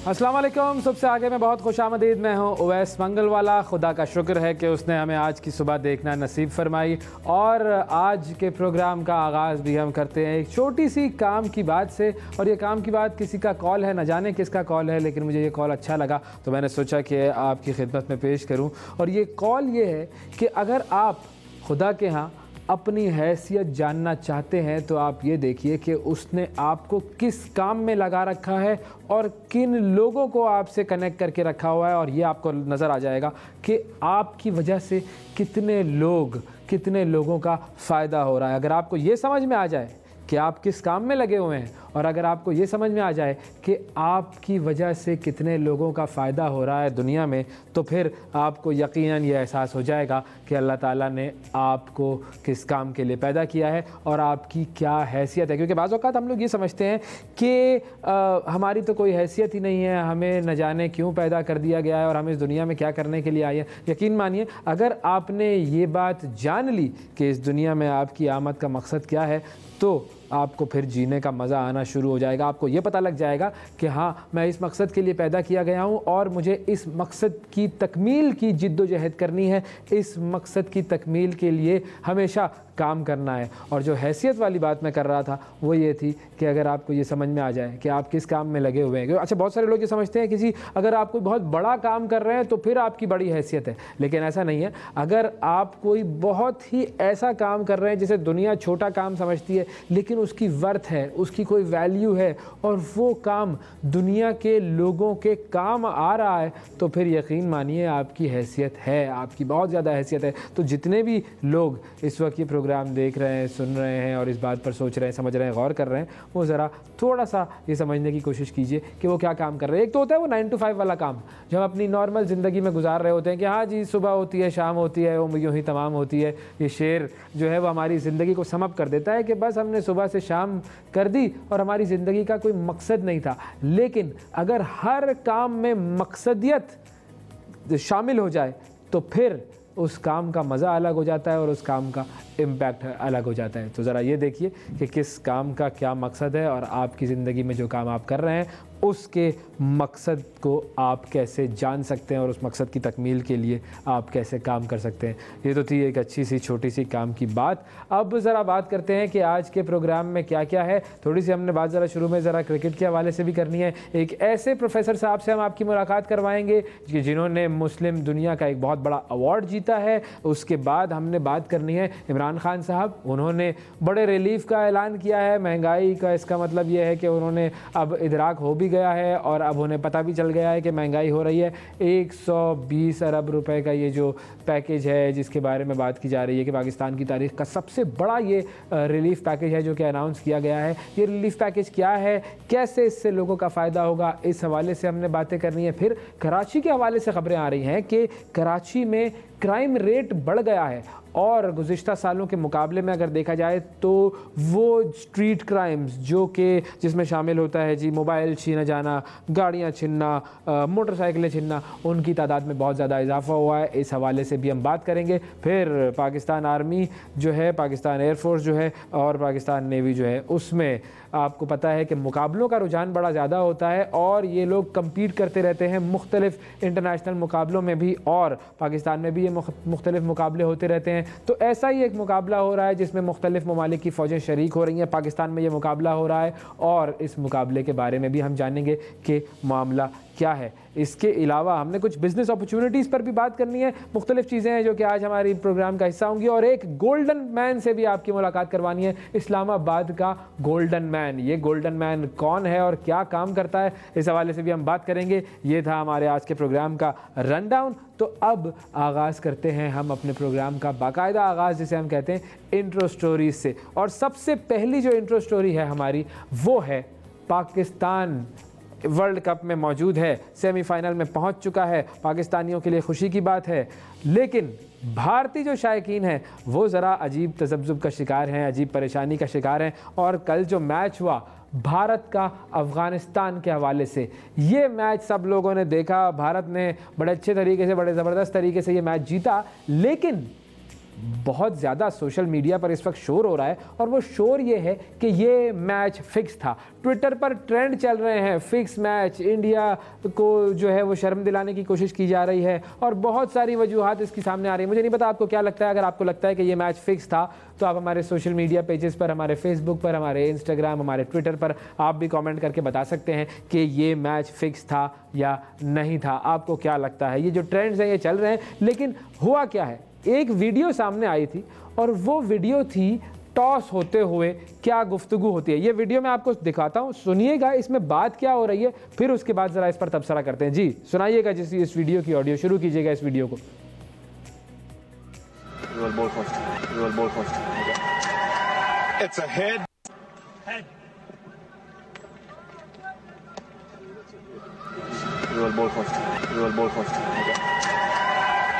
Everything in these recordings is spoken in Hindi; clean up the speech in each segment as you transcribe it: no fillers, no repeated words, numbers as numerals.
अस्सलाम वालेकुम। सबसे आगे मैं बहुत खुशामदीद मैं हूँ उवैस मंगलवाला। खुदा का शुक्र है कि उसने हमें आज की सुबह देखना नसीब फरमाई और आज के प्रोग्राम का आगाज़ भी हम करते हैं एक छोटी सी काम की बात से। और ये काम की बात किसी का कॉल है, न जाने किसका कॉल है, लेकिन मुझे ये कॉल अच्छा लगा तो मैंने सोचा कि आपकी खिदमत में पेश करूँ। और ये कॉल ये है कि अगर आप खुदा के यहाँ अपनी हैसियत जानना चाहते हैं तो आप ये देखिए कि उसने आपको किस काम में लगा रखा है और किन लोगों को आपसे कनेक्ट करके रखा हुआ है। और ये आपको नज़र आ जाएगा कि आपकी वजह से कितने लोगों का फ़ायदा हो रहा है। अगर आपको ये समझ में आ जाए कि आप किस काम में लगे हुए हैं और अगर आपको ये समझ में आ जाए कि आपकी वजह से कितने लोगों का फ़ायदा हो रहा है दुनिया में, तो फिर आपको यकीनन ये एहसास हो जाएगा कि अल्लाह ताला ने आपको किस काम के लिए पैदा किया है और आपकी क्या हैसियत है। क्योंकि बाज़ औक़ात हम लोग ये समझते हैं कि हमारी तो कोई हैसियत ही नहीं है, हमें न जाने क्यों पैदा कर दिया गया है और हम इस दुनिया में क्या करने के लिए आए हैं। यकीन मानिए, अगर आपने ये बात जान ली कि इस दुनिया में आपकी आमद का मकसद क्या है तो आपको फिर जीने का मज़ा आना शुरू हो जाएगा। आपको ये पता लग जाएगा कि हाँ, मैं इस मकसद के लिए पैदा किया गया हूँ और मुझे इस मकसद की तकमील की जिद्दोजहद करनी है, इस मकसद की तकमील के लिए हमेशा काम करना है। और जो हैसियत वाली बात मैं कर रहा था वो ये थी कि अगर आपको ये समझ में आ जाए कि आप किस काम में लगे हुए हैं। अच्छा, बहुत सारे लोग ये समझते हैं कि जी अगर आप कोई बहुत बड़ा काम कर रहे हैं तो फिर आपकी बड़ी हैसियत है, लेकिन ऐसा नहीं है। अगर आप कोई बहुत ही ऐसा काम कर रहे हैं जिसे दुनिया छोटा काम समझती है लेकिन उसकी वर्थ है, उसकी कोई वैल्यू है और वो काम दुनिया के लोगों के काम आ रहा है, तो फिर यकीन मानिए आपकी हैसियत है, आपकी बहुत ज़्यादा हैसियत है। तो जितने भी लोग इस वक्त ये प्रोग्राम देख रहे हैं, सुन रहे हैं और इस बात पर सोच रहे हैं, समझ रहे हैं, गौर कर रहे हैं, वो ज़रा थोड़ा सा ये समझने की कोशिश कीजिए कि वो क्या काम कर रहे हैं। एक तो होता है वो 9 to 5 वाला काम जो हम अपनी नॉर्मल ज़िंदगी में गुजार रहे होते हैं कि हाँ जी, सुबह होती है, शाम होती है, वो यूँ ही तमाम होती है। ये शेर जो है वो हमारी ज़िंदगी को सम अप कर देता है कि बस हमने सुबह से शाम कर दी और हमारी ज़िंदगी का कोई मकसद नहीं था। लेकिन अगर हर काम में मकसदियत शामिल हो जाए तो फिर उस काम का मज़ा अलग हो जाता है और उस काम का इम्पैक्ट अलग हो जाता है। तो ज़रा ये देखिए कि किस काम का क्या मकसद है और आपकी ज़िंदगी में जो काम आप कर रहे हैं उसके मकसद को आप कैसे जान सकते हैं और उस मकसद की तकमील के लिए आप कैसे काम कर सकते हैं। ये तो थी एक अच्छी सी छोटी सी काम की बात। अब ज़रा बात करते हैं कि आज के प्रोग्राम में क्या क्या है। थोड़ी सी हमने बात ज़रा शुरू में ज़रा क्रिकेट के हवाले से भी करनी है। एक ऐसे प्रोफेसर साहब से हम आपकी मुलाकात करवाएंगे कि जिन्होंने मुस्लिम दुनिया का एक बहुत बड़ा अवार्ड जीता है। उसके बाद हमने बात करनी है इमरान खान साहब, उन्होंने बड़े रिलीफ का ऐलान किया है महंगाई का। इसका मतलब ये है कि उन्होंने अब इदराक हो भी गया है और अब उन्हें पता भी चल गया है कि महंगाई हो रही है। 120 अरब रुपए का ये जो पैकेज है जिसके बारे में बात की जा रही है कि पाकिस्तान की तारीख का सबसे बड़ा ये रिलीफ पैकेज है जो कि अनाउंस किया गया है। ये रिलीफ पैकेज क्या है, कैसे इससे लोगों का फ़ायदा होगा, इस हवाले से हमने बातें करनी है। फिर कराची के हवाले से खबरें आ रही हैं कि कराची में क्राइम रेट बढ़ गया है और गुज़िश्ता सालों के मुकाबले में अगर देखा जाए तो वो स्ट्रीट क्राइम्स जो कि जिसमें शामिल होता है जी मोबाइल छीना जाना, गाड़ियाँ छीनना, मोटरसाइकिलें छीनना, उनकी तादाद में बहुत ज़्यादा इजाफा हुआ है। इस हवाले से भी हम बात करेंगे। फिर पाकिस्तान आर्मी जो है, पाकिस्तान एयरफोर्स जो है और पाकिस्तान नेवी जो है, उसमें आपको पता है कि मुकाबलों का रुझान बड़ा ज़्यादा होता है और ये लोग कम्पीट करते रहते हैं मुख्तलिफ इंटरनेशनल मुकाबलों में भी और पाकिस्तान में भी ये मुख्तलिफ मुकाबले होते रहते हैं। तो ऐसा ही एक मुकाबला हो रहा है जिसमें मुख्तलिफ ममालिक की फ़ौजें शरीक हो रही हैं। पाकिस्तान में ये मुकाबला हो रहा है और इस मुकाबले के बारे में भी हम जानेंगे कि मामला क्या है। इसके अलावा हमने कुछ बिज़नेस अपॉर्चुनिटीज़ पर भी बात करनी है। मुख्तलिफ चीज़ें हैं जो कि आज हमारी प्रोग्राम का हिस्सा होंगी और एक गोल्डन मैन से भी आपकी मुलाकात करवानी है, इस्लामाबाद का गोल्डन मैन। ये गोल्डन मैन कौन है और क्या काम करता है, इस हवाले से भी हम बात करेंगे। ये था हमारे आज के प्रोग्राम का रन डाउन। तो अब आगाज़ करते हैं हम अपने प्रोग्राम का बाकायदा आगाज़ जिसे हम कहते हैं इंट्रो स्टोरीज से। और सबसे पहली जो इंट्रो स्टोरी है हमारी वो है पाकिस्तान वर्ल्ड कप में मौजूद है, सेमीफाइनल में पहुंच चुका है। पाकिस्तानियों के लिए खुशी की बात है, लेकिन भारतीय जो शायकीन हैं वो ज़रा अजीब तज़ब्ज़ुब का शिकार हैं, अजीब परेशानी का शिकार हैं। और कल जो मैच हुआ भारत का अफ़गानिस्तान के हवाले से, ये मैच सब लोगों ने देखा। भारत ने बड़े अच्छे तरीके से, बड़े ज़बरदस्त तरीके से ये मैच जीता, लेकिन बहुत ज़्यादा सोशल मीडिया पर इस वक्त शोर हो रहा है, और वो शोर ये है कि ये मैच फिक्स था। ट्विटर पर ट्रेंड चल रहे हैं, फिक्स मैच, इंडिया को जो है वो शर्म दिलाने की कोशिश की जा रही है, और बहुत सारी वजूहात इसकी सामने आ रही है। मुझे नहीं पता आपको क्या लगता है। अगर आपको लगता है कि ये मैच फिक्स था तो आप हमारे सोशल मीडिया पेजेस पर, हमारे फेसबुक पर, हमारे इंस्टाग्राम, हमारे ट्विटर पर आप भी कमेंट करके बता सकते हैं कि ये मैच फिक्स था या नहीं था। आपको क्या लगता है? ये जो ट्रेंड्स हैं ये चल रहे हैं, लेकिन हुआ क्या है, एक वीडियो सामने आई थी और वो वीडियो थी टॉस होते हुए क्या गुफ्तगू होती है। ये वीडियो मैं आपको दिखाता हूँ, सुनिएगा इसमें बात क्या हो रही है, फिर उसके बाद ज़रा इस पर तबसरा करते हैं। जी सुनाइएगा इस वीडियो की ऑडियो, शुरू कीजिएगा इस वीडियो को। It's a head.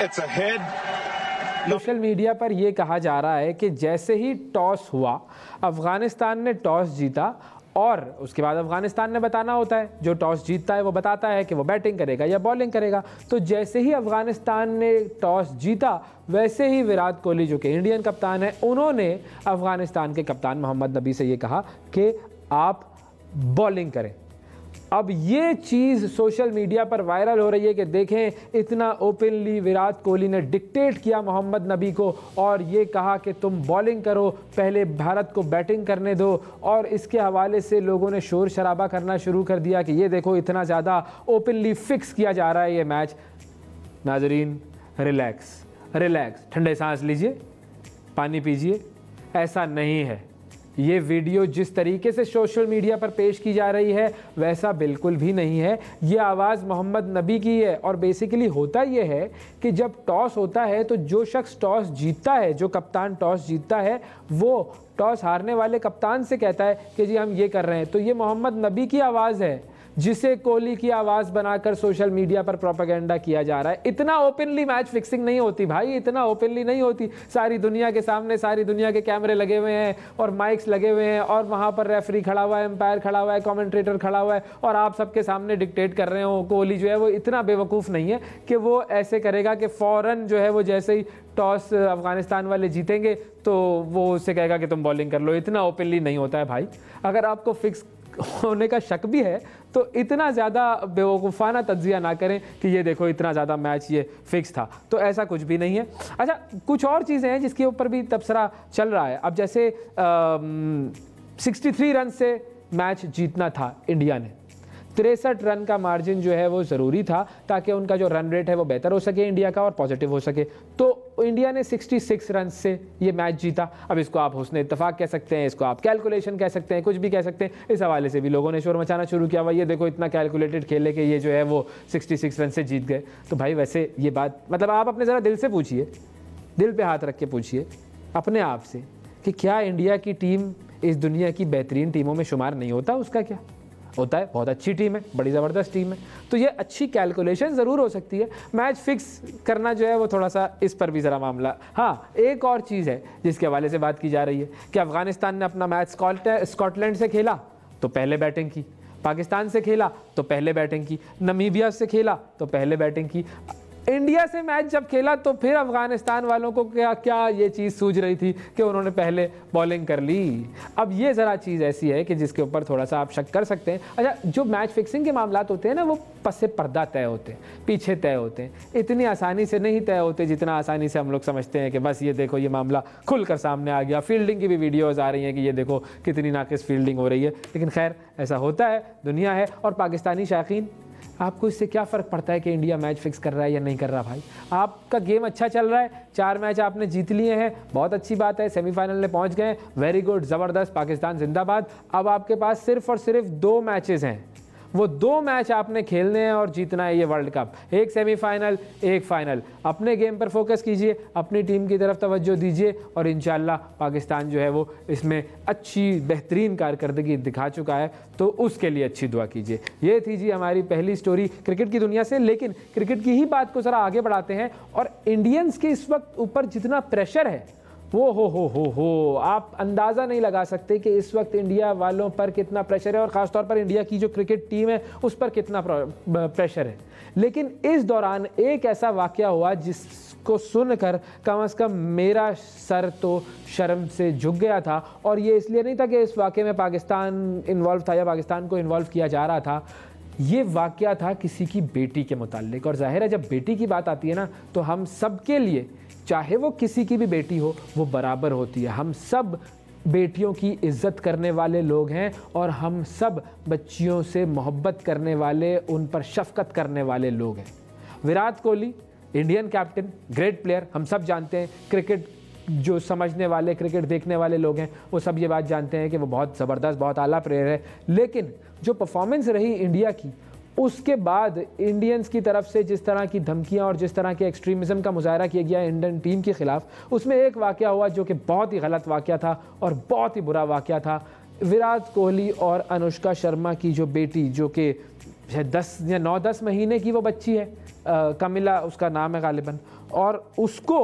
It's a head. Social media पर यह कहा जा रहा है कि जैसे ही टॉस हुआ, अफगानिस्तान ने टॉस जीता, और उसके बाद अफगानिस्तान ने बताना होता है, जो टॉस जीतता है वो बताता है कि वो बैटिंग करेगा या बॉलिंग करेगा। तो जैसे ही अफगानिस्तान ने टॉस जीता, वैसे ही विराट कोहली जो कि इंडियन कप्तान है, उन्होंने अफगानिस्तान के कप्तान मोहम्मद नबी से ये कहा कि आप बॉलिंग करें। अब ये चीज़ सोशल मीडिया पर वायरल हो रही है कि देखें इतना ओपनली विराट कोहली ने डिक्टेट किया मोहम्मद नबी को और ये कहा कि तुम बॉलिंग करो, पहले भारत को बैटिंग करने दो। और इसके हवाले से लोगों ने शोर शराबा करना शुरू कर दिया कि ये देखो इतना ज़्यादा ओपनली फिक्स किया जा रहा है ये मैच। नाजरीन रिलैक्स रिलैक्स, ठंडे सांस लीजिए, पानी पीजिए। ऐसा नहीं है। ये वीडियो जिस तरीके से सोशल मीडिया पर पेश की जा रही है वैसा बिल्कुल भी नहीं है। ये आवाज़ मोहम्मद नबी की है। और बेसिकली होता ये है कि जब टॉस होता है तो जो शख्स टॉस जीतता है, जो कप्तान टॉस जीतता है, वो टॉस हारने वाले कप्तान से कहता है कि जी हम ये कर रहे हैं। तो ये मोहम्मद नबी की आवाज़ है जिसे कोहली की आवाज़ बनाकर सोशल मीडिया पर प्रोपेगेंडा किया जा रहा है। इतना ओपनली मैच फिक्सिंग नहीं होती भाई, इतना ओपनली नहीं होती। सारी दुनिया के सामने सारी दुनिया के कैमरे लगे हुए हैं और माइक्स लगे हुए हैं, और वहाँ पर रेफरी खड़ा हुआ है, एम्पायर खड़ा हुआ है, कमेंट्रेटर खड़ा हुआ है, और आप सबके सामने डिक्टेट कर रहे हो। कोहली जो है वो इतना बेवकूफ़ नहीं है कि वो ऐसे करेगा कि फ़ौरन जो है वो जैसे ही टॉस अफगानिस्तान वाले जीतेंगे तो वो उससे कहेगा कि तुम बॉलिंग कर लो। इतना ओपनली नहीं होता है भाई। अगर आपको फिक्स होने का शक भी है तो इतना ज़्यादा बेवकूफ़ाना तज्जिया ना करें कि ये देखो इतना ज़्यादा मैच ये फिक्स था। तो ऐसा कुछ भी नहीं है। अच्छा, कुछ और चीज़ें हैं जिसके ऊपर भी तबसरा चल रहा है। अब जैसे 63 रन से मैच जीतना था इंडिया ने, 63 रन का मार्जिन जो है वो ज़रूरी था ताकि उनका जो रन रेट है वो बेहतर हो सके इंडिया का और पॉजिटिव हो सके। तो इंडिया ने 66 रन से ये मैच जीता। अब इसको आप हुस्न इत्तफाक कह सकते हैं, इसको आप कैलकुलेशन कह सकते हैं, कुछ भी कह सकते हैं। इस हवाले से भी लोगों ने शोर मचाना शुरू किया, भाई ये देखो इतना कैलकुलेटेड खेले कि ये जो है वो 66 रन से जीत गए। तो भाई वैसे ये बात, मतलब आप अपने ज़रा दिल से पूछिए, दिल पे हाथ रख के पूछिए अपने आप से कि क्या इंडिया की टीम इस दुनिया की बेहतरीन टीमों में शुमार नहीं होता? उसका क्या होता है, बहुत अच्छी टीम है, बड़ी ज़बरदस्त टीम है। तो ये अच्छी कैलकुलेशन ज़रूर हो सकती है। मैच फिक्स करना जो है वो थोड़ा सा इस पर भी ज़रा मामला। हाँ, एक और चीज़ है जिसके हवाले से बात की जा रही है कि अफ़गानिस्तान ने अपना मैच स्कॉटलैंड से खेला तो पहले बैटिंग की, पाकिस्तान से खेला तो पहले बैटिंग की, नमीबिया से खेला तो पहले बैटिंग की। इंडिया से मैच जब खेला तो फिर अफगानिस्तान वालों को क्या ये चीज़ सूझ रही थी कि उन्होंने पहले बॉलिंग कर ली। अब ये ज़रा चीज़ ऐसी है कि जिसके ऊपर थोड़ा सा आप शक कर सकते हैं। अच्छा, जो मैच फिक्सिंग के मामलात होते हैं ना, वो पसे पर्दा तय होते हैं, पीछे तय होते हैं। इतनी आसानी से नहीं तय होते जितना आसानी से हम लोग समझते हैं कि बस ये देखो ये मामला खुलकर सामने आ गया। फील्डिंग की भी वीडियोज़ आ रही हैं कि ये देखो कितनी नाकिस फील्डिंग हो रही है। लेकिन खैर ऐसा होता है, दुनिया है। और पाकिस्तानी शायकीन, आपको इससे क्या फ़र्क पड़ता है कि इंडिया मैच फिक्स कर रहा है या नहीं कर रहा? भाई आपका गेम अच्छा चल रहा है, 4 मैच आपने जीत लिए हैं, बहुत अच्छी बात है, सेमीफाइनल में पहुंच गए, वेरी गुड, ज़बरदस्त, पाकिस्तान जिंदाबाद। अब आपके पास सिर्फ और सिर्फ 2 मैचेस हैं, वो 2 मैच आपने खेलने हैं और जीतना है ये वर्ल्ड कप। एक सेमीफाइनल, एक फाइनल। अपने गेम पर फोकस कीजिए, अपनी टीम की तरफ तवज्जो दीजिए और इंशाल्लाह पाकिस्तान जो है वो इसमें अच्छी बेहतरीन कारकर्दगी दिखा चुका है, तो उसके लिए अच्छी दुआ कीजिए। ये थी जी हमारी पहली स्टोरी क्रिकेट की दुनिया से। लेकिन क्रिकेट की ही बात को ज़रा आगे बढ़ाते हैं। और इंडियंस के इस वक्त ऊपर जितना प्रेशर है वो हो आप अंदाज़ा नहीं लगा सकते कि इस वक्त इंडिया वालों पर कितना प्रेशर है, और ख़ासतौर पर इंडिया की जो क्रिकेट टीम है उस पर कितना प्रेशर है। लेकिन इस दौरान एक ऐसा वाक़या हुआ उसको सुनकर कम से कम मेरा सर तो शर्म से झुक गया था। और ये इसलिए नहीं था कि इस वाक़े में पाकिस्तान इन्वॉल्व था या पाकिस्तान को इन्वॉल्व किया जा रहा था, ये वाक़या था किसी की बेटी के मुताल्लिक। और ज़ाहिर है जब बेटी की बात आती है ना, तो हम सब के लिए, चाहे वो किसी की भी बेटी हो, वो बराबर होती है। हम सब बेटियों की इज़्ज़त करने वाले लोग हैं और हम सब बच्चियों से मोहब्बत करने वाले, उन पर शफ़क़त करने वाले लोग हैं। Virat Kohli Indian captain, great player, हम सब जानते हैं। क्रिकेट जो समझने वाले, क्रिकेट देखने वाले लोग हैं, वो सब ये बात जानते हैं कि वो बहुत ज़बरदस्त, बहुत आला प्लेयर है। लेकिन जो परफॉर्मेंस रही इंडिया की, उसके बाद इंडियंस की तरफ से जिस तरह की धमकियां और जिस तरह के एक्सट्रीमिज़म का मुजाहरा किया गया इंडियन टीम के ख़िलाफ़, उसमें एक वाक़या हुआ जो कि बहुत ही गलत वाक़या था और बहुत ही बुरा वाक़या था। विराट कोहली और अनुष्का शर्मा की जो बेटी, जो कि 10 या 9-10 महीने की वो बच्ची है, कमिला उसका नाम है गालिबन, और उसको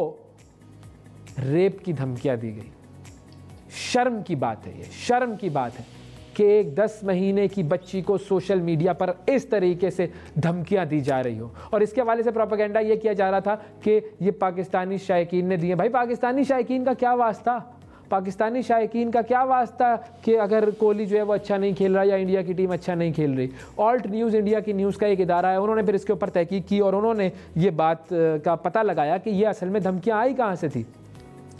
रेप की धमकियां दी गई। शर्म की बात है, ये शर्म की बात है कि एक 10 महीने की बच्ची को सोशल मीडिया पर इस तरीके से धमकियां दी जा रही हो। और इसके हवाले से प्रोपेगेंडा ये किया जा रहा था कि ये पाकिस्तानी शायकीन ने दिए। भाई पाकिस्तानी शायकीन का क्या वास्ता, पाकिस्तानी शायकीन का क्या वास्ता कि अगर कोहली जो है वो अच्छा नहीं खेल रहा या इंडिया की टीम अच्छा नहीं खेल रही। ऑल्ट न्यूज़ इंडिया की न्यूज़ का एक इदारा है, उन्होंने फिर इसके ऊपर तहकीक की और उन्होंने ये बात का पता लगाया कि ये असल में धमकियाँ आई कहाँ से थी।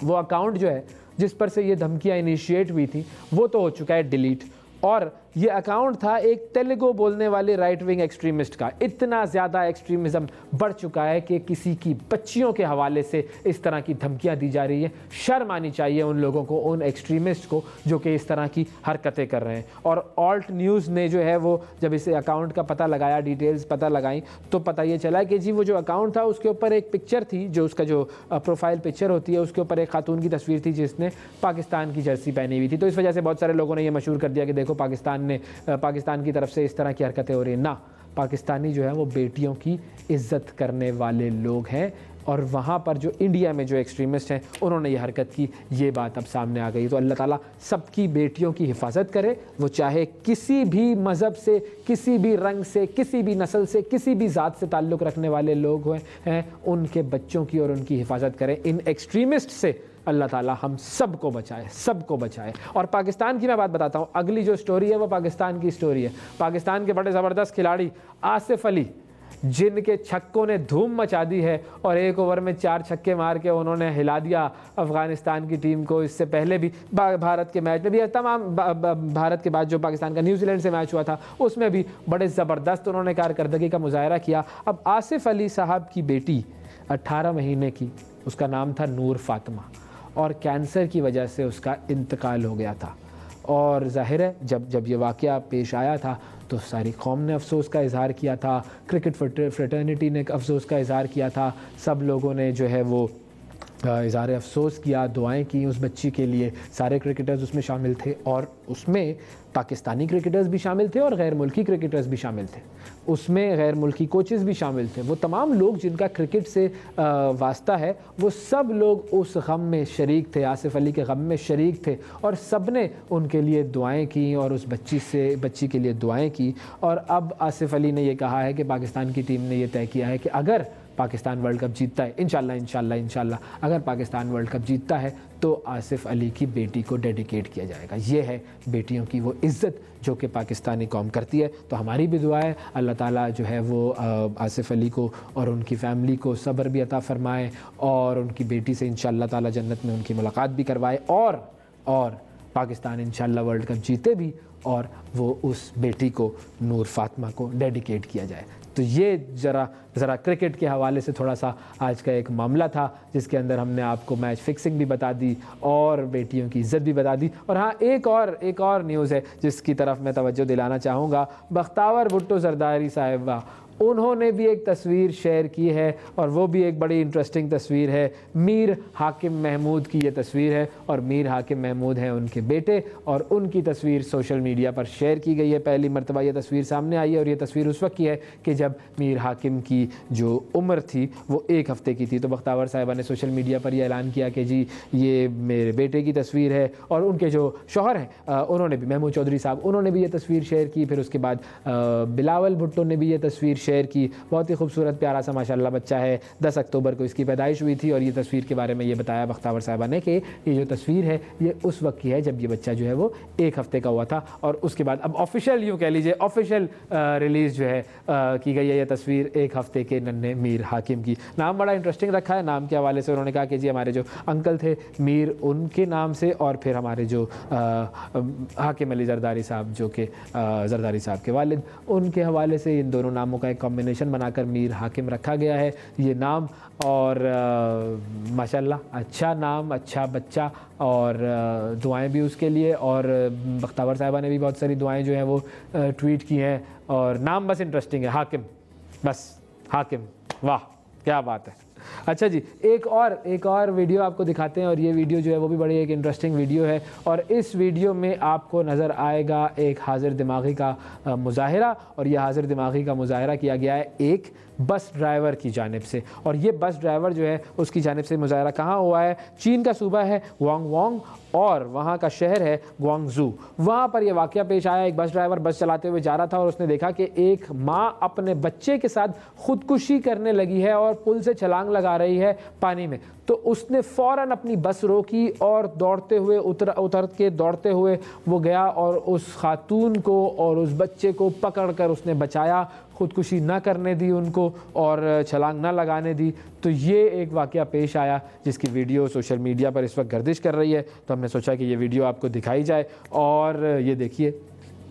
वो अकाउंट जो है जिस पर से ये धमकियाँ इनिशिएट हुई थी, वो तो हो चुका है डिलीट। और ये अकाउंट था एक तेलुगु बोलने वाले राइट विंग एक्सट्रीमिस्ट का। इतना ज़्यादा एक्सट्रीमिज़म बढ़ चुका है कि किसी की बच्चियों के हवाले से इस तरह की धमकियां दी जा रही है। शर्म आनी चाहिए उन लोगों को, उन एक्सट्रीमिस्ट को जो कि इस तरह की हरकतें कर रहे हैं। और ऑल्ट न्यूज़ ने जो है वो जब इस अकाउंट का पता लगाया, डिटेल्स पता लगाई, तो पता ये चला कि जी वो जो अकाउंट था उसके ऊपर एक पिक्चर थी, जो उसका जो प्रोफाइल पिक्चर होती है उसके ऊपर एक खातून की तस्वीर थी जिसने पाकिस्तान की जर्सी पहनी हुई थी। तो इस वजह से बहुत सारे लोगों ने यह मशहूर कर दिया कि देखो पाकिस्तान की तरफ से इस तरह की हरकतें हो रही हैं। ना, पाकिस्तानी जो है वो बेटियों की इज्जत करने वाले लोग हैं। और वहाँ पर जो इंडिया में जो एक्सट्रीमिस्ट हैं उन्होंने ये हरकत की, ये बात अब सामने आ गई। तो अल्लाह ताला सबकी बेटियों की हिफाजत करे, वो चाहे किसी भी मज़हब से, किसी भी रंग से, किसी भी नस्ल से, किसी भी ज़ात से ताल्लुक़ रखने वाले लोग हैं, उनके बच्चों की और उनकी हिफाजत करें। इन एक्सट्रीमिस्ट से अल्लाह ताला हम सबको बचाए, सबको बचाए। और पाकिस्तान की मैं बात बताता हूँ, अगली जो स्टोरी है वो पाकिस्तान की स्टोरी है। पाकिस्तान के बड़े ज़बरदस्त खिलाड़ी आसिफ अली, जिनके छक्कों ने धूम मचा दी है और एक ओवर में 4 छक्के मार के उन्होंने हिला दिया अफ़गानिस्तान की टीम को। इससे पहले भी भारत के मैच में भी, तमाम भारत के बाद जो पाकिस्तान का न्यूजीलैंड से मैच हुआ था उसमें भी बड़े ज़बरदस्त उन्होंने कारकर्दगी का मुजाहरा किया। अब आसिफ अली साहब की बेटी 18 महीने की, उसका नाम था नूर फातिमा, और कैंसर की वजह से उसका इंतकाल हो गया था। और ज़ाहिर है जब ये वाक़या पेश आया था तो सारी कौम ने अफसोस का इज़हार किया था, क्रिकेट फ्रेटर्निटी ने अफसोस का इज़हार किया था, सब लोगों ने जो है वो इज़हार अफसोस किया, दुआएं की उस बच्ची के लिए। सारे क्रिकेटर्स उसमें शामिल थे और उसमें पाकिस्तानी क्रिकेटर्स भी शामिल थे और गैर मुल्की क्रिकेटर्स भी शामिल थे, उसमें गैर मुल्की कोचेज़ भी शामिल थे। वो तमाम लोग जिनका क्रिकेट से वास्ता है, वो सब लोग उस गम में शरीक थे, आसिफ अली के गम में शरीक थे, और सब ने उनके लिए दुआएं की और उस बच्ची के लिए दुआएं की। और अब आसिफ अली ने यह कहा है कि पाकिस्तान की टीम ने यह तय किया है कि अगर पाकिस्तान वर्ल्ड कप जीतता है, इंशाल्लाह अगर पाकिस्तान वर्ल्ड कप जीतता है तो आसिफ अली की बेटी को डेडिकेट किया जाएगा। ये है बेटियों की वो इज़्ज़त जो कि पाकिस्तानी कौम करती है। तो हमारी भी दुआ है अल्लाह ताला जो है वो आसिफ अली को और उनकी फ़ैमिली को सब्र भी अता फ़रमाए और उनकी बेटी से इंशाअल्लाह ताला जन्नत में उनकी मुलाकात भी करवाए, और पाकिस्तान इंशाअल्लाह वर्ल्ड कप जीते भी और वो उस बेटी को नूर फातिमा को डेडिकेट किया जाए। तो ये ज़रा क्रिकेट के हवाले से थोड़ा सा आज का एक मामला था जिसके अंदर हमने आपको मैच फिक्सिंग भी बता दी और बेटियों की इज़्ज़त भी बता दी। और हाँ, एक और न्यूज़ है जिसकी तरफ मैं तवज्जो दिलाना चाहूँगा। बख्तावर भुट्टो ज़रदारी साहिबा, उन्होंने भी एक तस्वीर शेयर की है और वो भी एक बड़ी इंटरेस्टिंग तस्वीर है। मीर हाकिम महमूद की ये तस्वीर है और मीर हाकिम महमूद हैं उनके बेटे, और उनकी तस्वीर सोशल मीडिया पर शेयर की गई है। पहली मरतबा ये तस्वीर सामने आई है और ये तस्वीर उस वक्त की है कि जब मीर हाकिम की जो उम्र थी वो 1 हफ़्ते की थी। तो बख्तावर साहिबा ने सोशल मीडिया पर यह ऐलान किया कि जी ये मेरे बेटे की तस्वीर है, और उनके जो शौहर हैं उन्होंने भी, महमूद चौधरी साहब, उन्होंने भी ये तस्वीर शेयर की। फिर उसके बाद बिलावल भुट्टो ने भी ये तस्वीर शेयर शेयर की। बहुत ही खूबसूरत प्यारा सा माशाल्लाह बच्चा है। 10 अक्टूबर को इसकी पैदाइश हुई थी और ये तस्वीर के बारे में ये बताया बख्तावर साहिबा ने कि ये जो तस्वीर है ये उस वक्त की है जब ये बच्चा जो है वो 1 हफ़्ते का हुआ था, और उसके बाद अब ऑफिशियल यूँ कह लीजिए ऑफिशियल रिलीज़ जो है की गई है ये तस्वीर 1 हफ़्ते के नन्हे मीर हाकिम की। नाम बड़ा इंटरेस्टिंग रखा है। नाम के हवाले से उन्होंने कहा कि जी हमारे जो अंकल थे मीर, उनके नाम से, और फिर हमारे जो हाकिम अली जरदारी साहब जो कि जरदारी साहब के वालिद, उनके हवाले से इन दोनों नामों का एक कॉम्बिनेशन बनाकर मीर हाकिम रखा गया है ये नाम। और माशाल्लाह अच्छा नाम, अच्छा बच्चा, और दुआएं भी उसके लिए, और बख्तावर साहिबा ने भी बहुत सारी दुआएं जो हैं वो ट्वीट की हैं। और नाम बस इंटरेस्टिंग है, हाकिम, बस हाकिम, वाह क्या बात है। अच्छा जी, एक और वीडियो आपको दिखाते हैं, और ये वीडियो जो है वो भी बड़ी एक इंटरेस्टिंग वीडियो है। और इस वीडियो में आपको नज़र आएगा एक हाजिर दिमागी का मुजाहिरा, और ये हाजिर दिमागी का मुजाहिरा किया गया है एक बस ड्राइवर की जानिब से। और ये बस ड्राइवर जो है उसकी जानिब से मुजाहिरा कहाँ हुआ है? चीन का सूबा है गुआंगडोंग और वहाँ का शहर है गुआंगजू। वहाँ पर यह वाक़या पेश आया। एक बस ड्राइवर बस चलाते हुए जा रहा था और उसने देखा कि एक माँ अपने बच्चे के साथ ख़ुदकुशी करने लगी है और पुल से छलांग लगा रही है पानी में। तो उसने फ़ौरन अपनी बस रोकी और दौड़ते हुए दौड़ते हुए वो गया और उस खातून को और उस बच्चे को पकड़कर उसने बचाया, ख़ुदकुशी ना करने दी उनको और छलांग ना लगाने दी। तो ये एक वाक़या पेश आया जिसकी वीडियो सोशल मीडिया पर इस वक्त गर्दिश कर रही है, तो हमने सोचा कि ये वीडियो आपको दिखाई जाए। और ये देखिए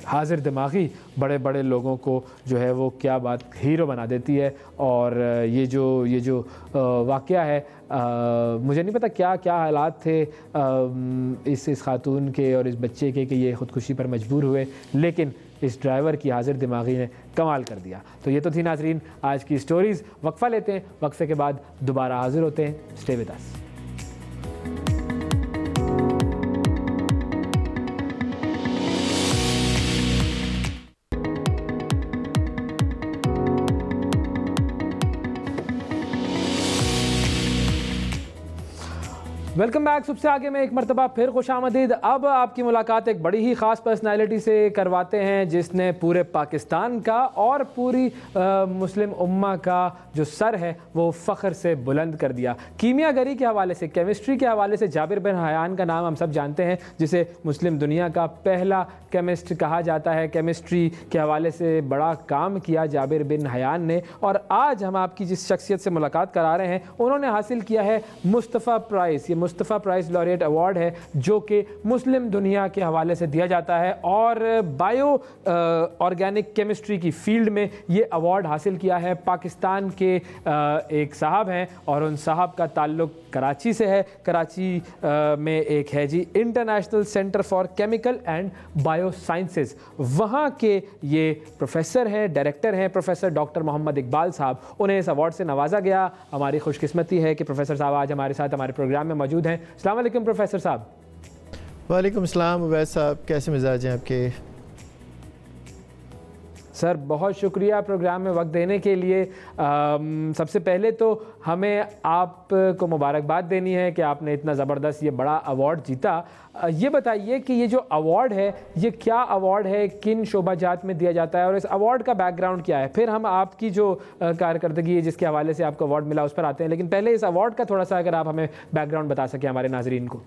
हाजिर दिमागी बड़े बड़े लोगों को जो है वो क्या बात हीरो बना देती है। और ये जो वाक़या है, मुझे नहीं पता क्या क्या हालात थे इस खातून के और इस बच्चे के कि ये ख़ुदकुशी पर मजबूर हुए, लेकिन इस ड्राइवर की हाजिर दिमागी ने कमाल कर दिया। तो ये तो थी नाजरीन आज की स्टोरीज़। वक्फ़ा लेते हैं, वक्फ़े के बाद दोबारा हाजिर होते हैं। Stay with us. Welcome back. सबसे आगे में एक मरतबा फिर खुशामदीद। अब आपकी मुलाकात एक बड़ी ही ख़ास पर्सनैलिटी से करवाते हैं जिसने पूरे पाकिस्तान का और पूरी मुस्लिम उम्मा का जो सर है वो फ़ख्र से बुलंद कर दिया। कीमियागरी के हवाले से, केमिस्ट्री के हवाले से जाबिर बिन हयान का नाम हम सब जानते हैं, जिसे मुस्लिम दुनिया का पहला केमिस्ट कहा जाता है। केमिस्ट्री के हवाले से बड़ा काम किया जाबिर बिन हयान ने। और आज हम आपकी जिस शख्सियत से मुलाकात करा रहे हैं उन्होंने हासिल किया है मुस्तफ़ा प्राइज़। ये मुस्तफ़ा प्राइज़ लॉरिएट अवार्ड है जो कि मुस्लिम दुनिया के हवाले से दिया जाता है। और बायो ऑर्गेनिक केमिस्ट्री की फ़ील्ड में ये अवार्ड हासिल किया है पाकिस्तान के एक साहब हैं, और उन साहब का ताल्लुक़ कराची से है। कराची में एक है जी International Centre for Chemical and Bio Sciences, वहाँ के ये प्रोफेसर हैं, डायरेक्टर हैं, प्रोफेसर डॉक्टर मोहम्मद इकबाल साहब। उन्हें इस अवार्ड से नवाजा गया। हमारी खुशकिस्मती है कि प्रोफेसर साहब आज हमारे साथ हमारे प्रोग्राम में मौजूद हैं। अस्सलाम वालेकुम प्रोफेसर साहब। वालेकुम अस्सलाम उवैस साहब, कैसे मिजाज हैं आपके? सर बहुत शुक्रिया प्रोग्राम में वक्त देने के लिए। सबसे पहले तो हमें आपको मुबारकबाद देनी है कि आपने इतना ज़बरदस्त ये बड़ा अवार्ड जीता। ये बताइए कि ये जो अवार्ड है ये क्या अवार्ड है, किन शोबाजात में दिया जाता है और इस अवार्ड का बैकग्राउंड क्या है? फिर हम आपकी जो कारकर्दगी है जिसके हवाले से आपको अवार्ड मिला उस पर आते हैं, लेकिन पहले इस अवार्ड का थोड़ा सा अगर आप हमें बैकग्राउंड बता सकें हमारे नाजरीन को।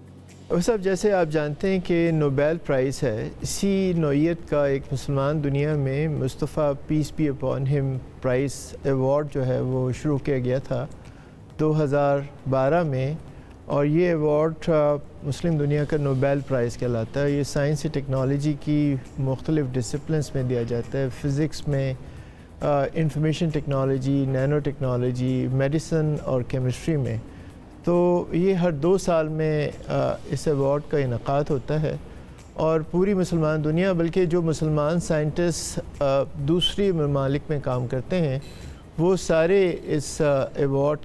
सब जैसे आप जानते हैं कि नोबेल प्राइज़ है, इसी नौइयत का एक मुसलमान दुनिया में Mustafa peace be upon him prize award जो है वो शुरू किया गया था 2012 में। और ये अवार्ड मुस्लिम दुनिया का नोबेल प्राइज़ कहलाता है। ये साइंस और टेक्नोलॉजी की मुख्तलिफ़ डिसिप्लिन्स में दिया जाता है। फ़िज़िक्स में, information technology, nano technology, medicine और केमिस्ट्री में। तो ये हर 2 साल में इस अवार्ड का इनक़ाद होता है। और पूरी मुसलमान दुनिया, बल्कि जो मुसलमान साइंटिस्ट दूसरी ममालिक में काम करते हैं वो सारे इस अवार्ड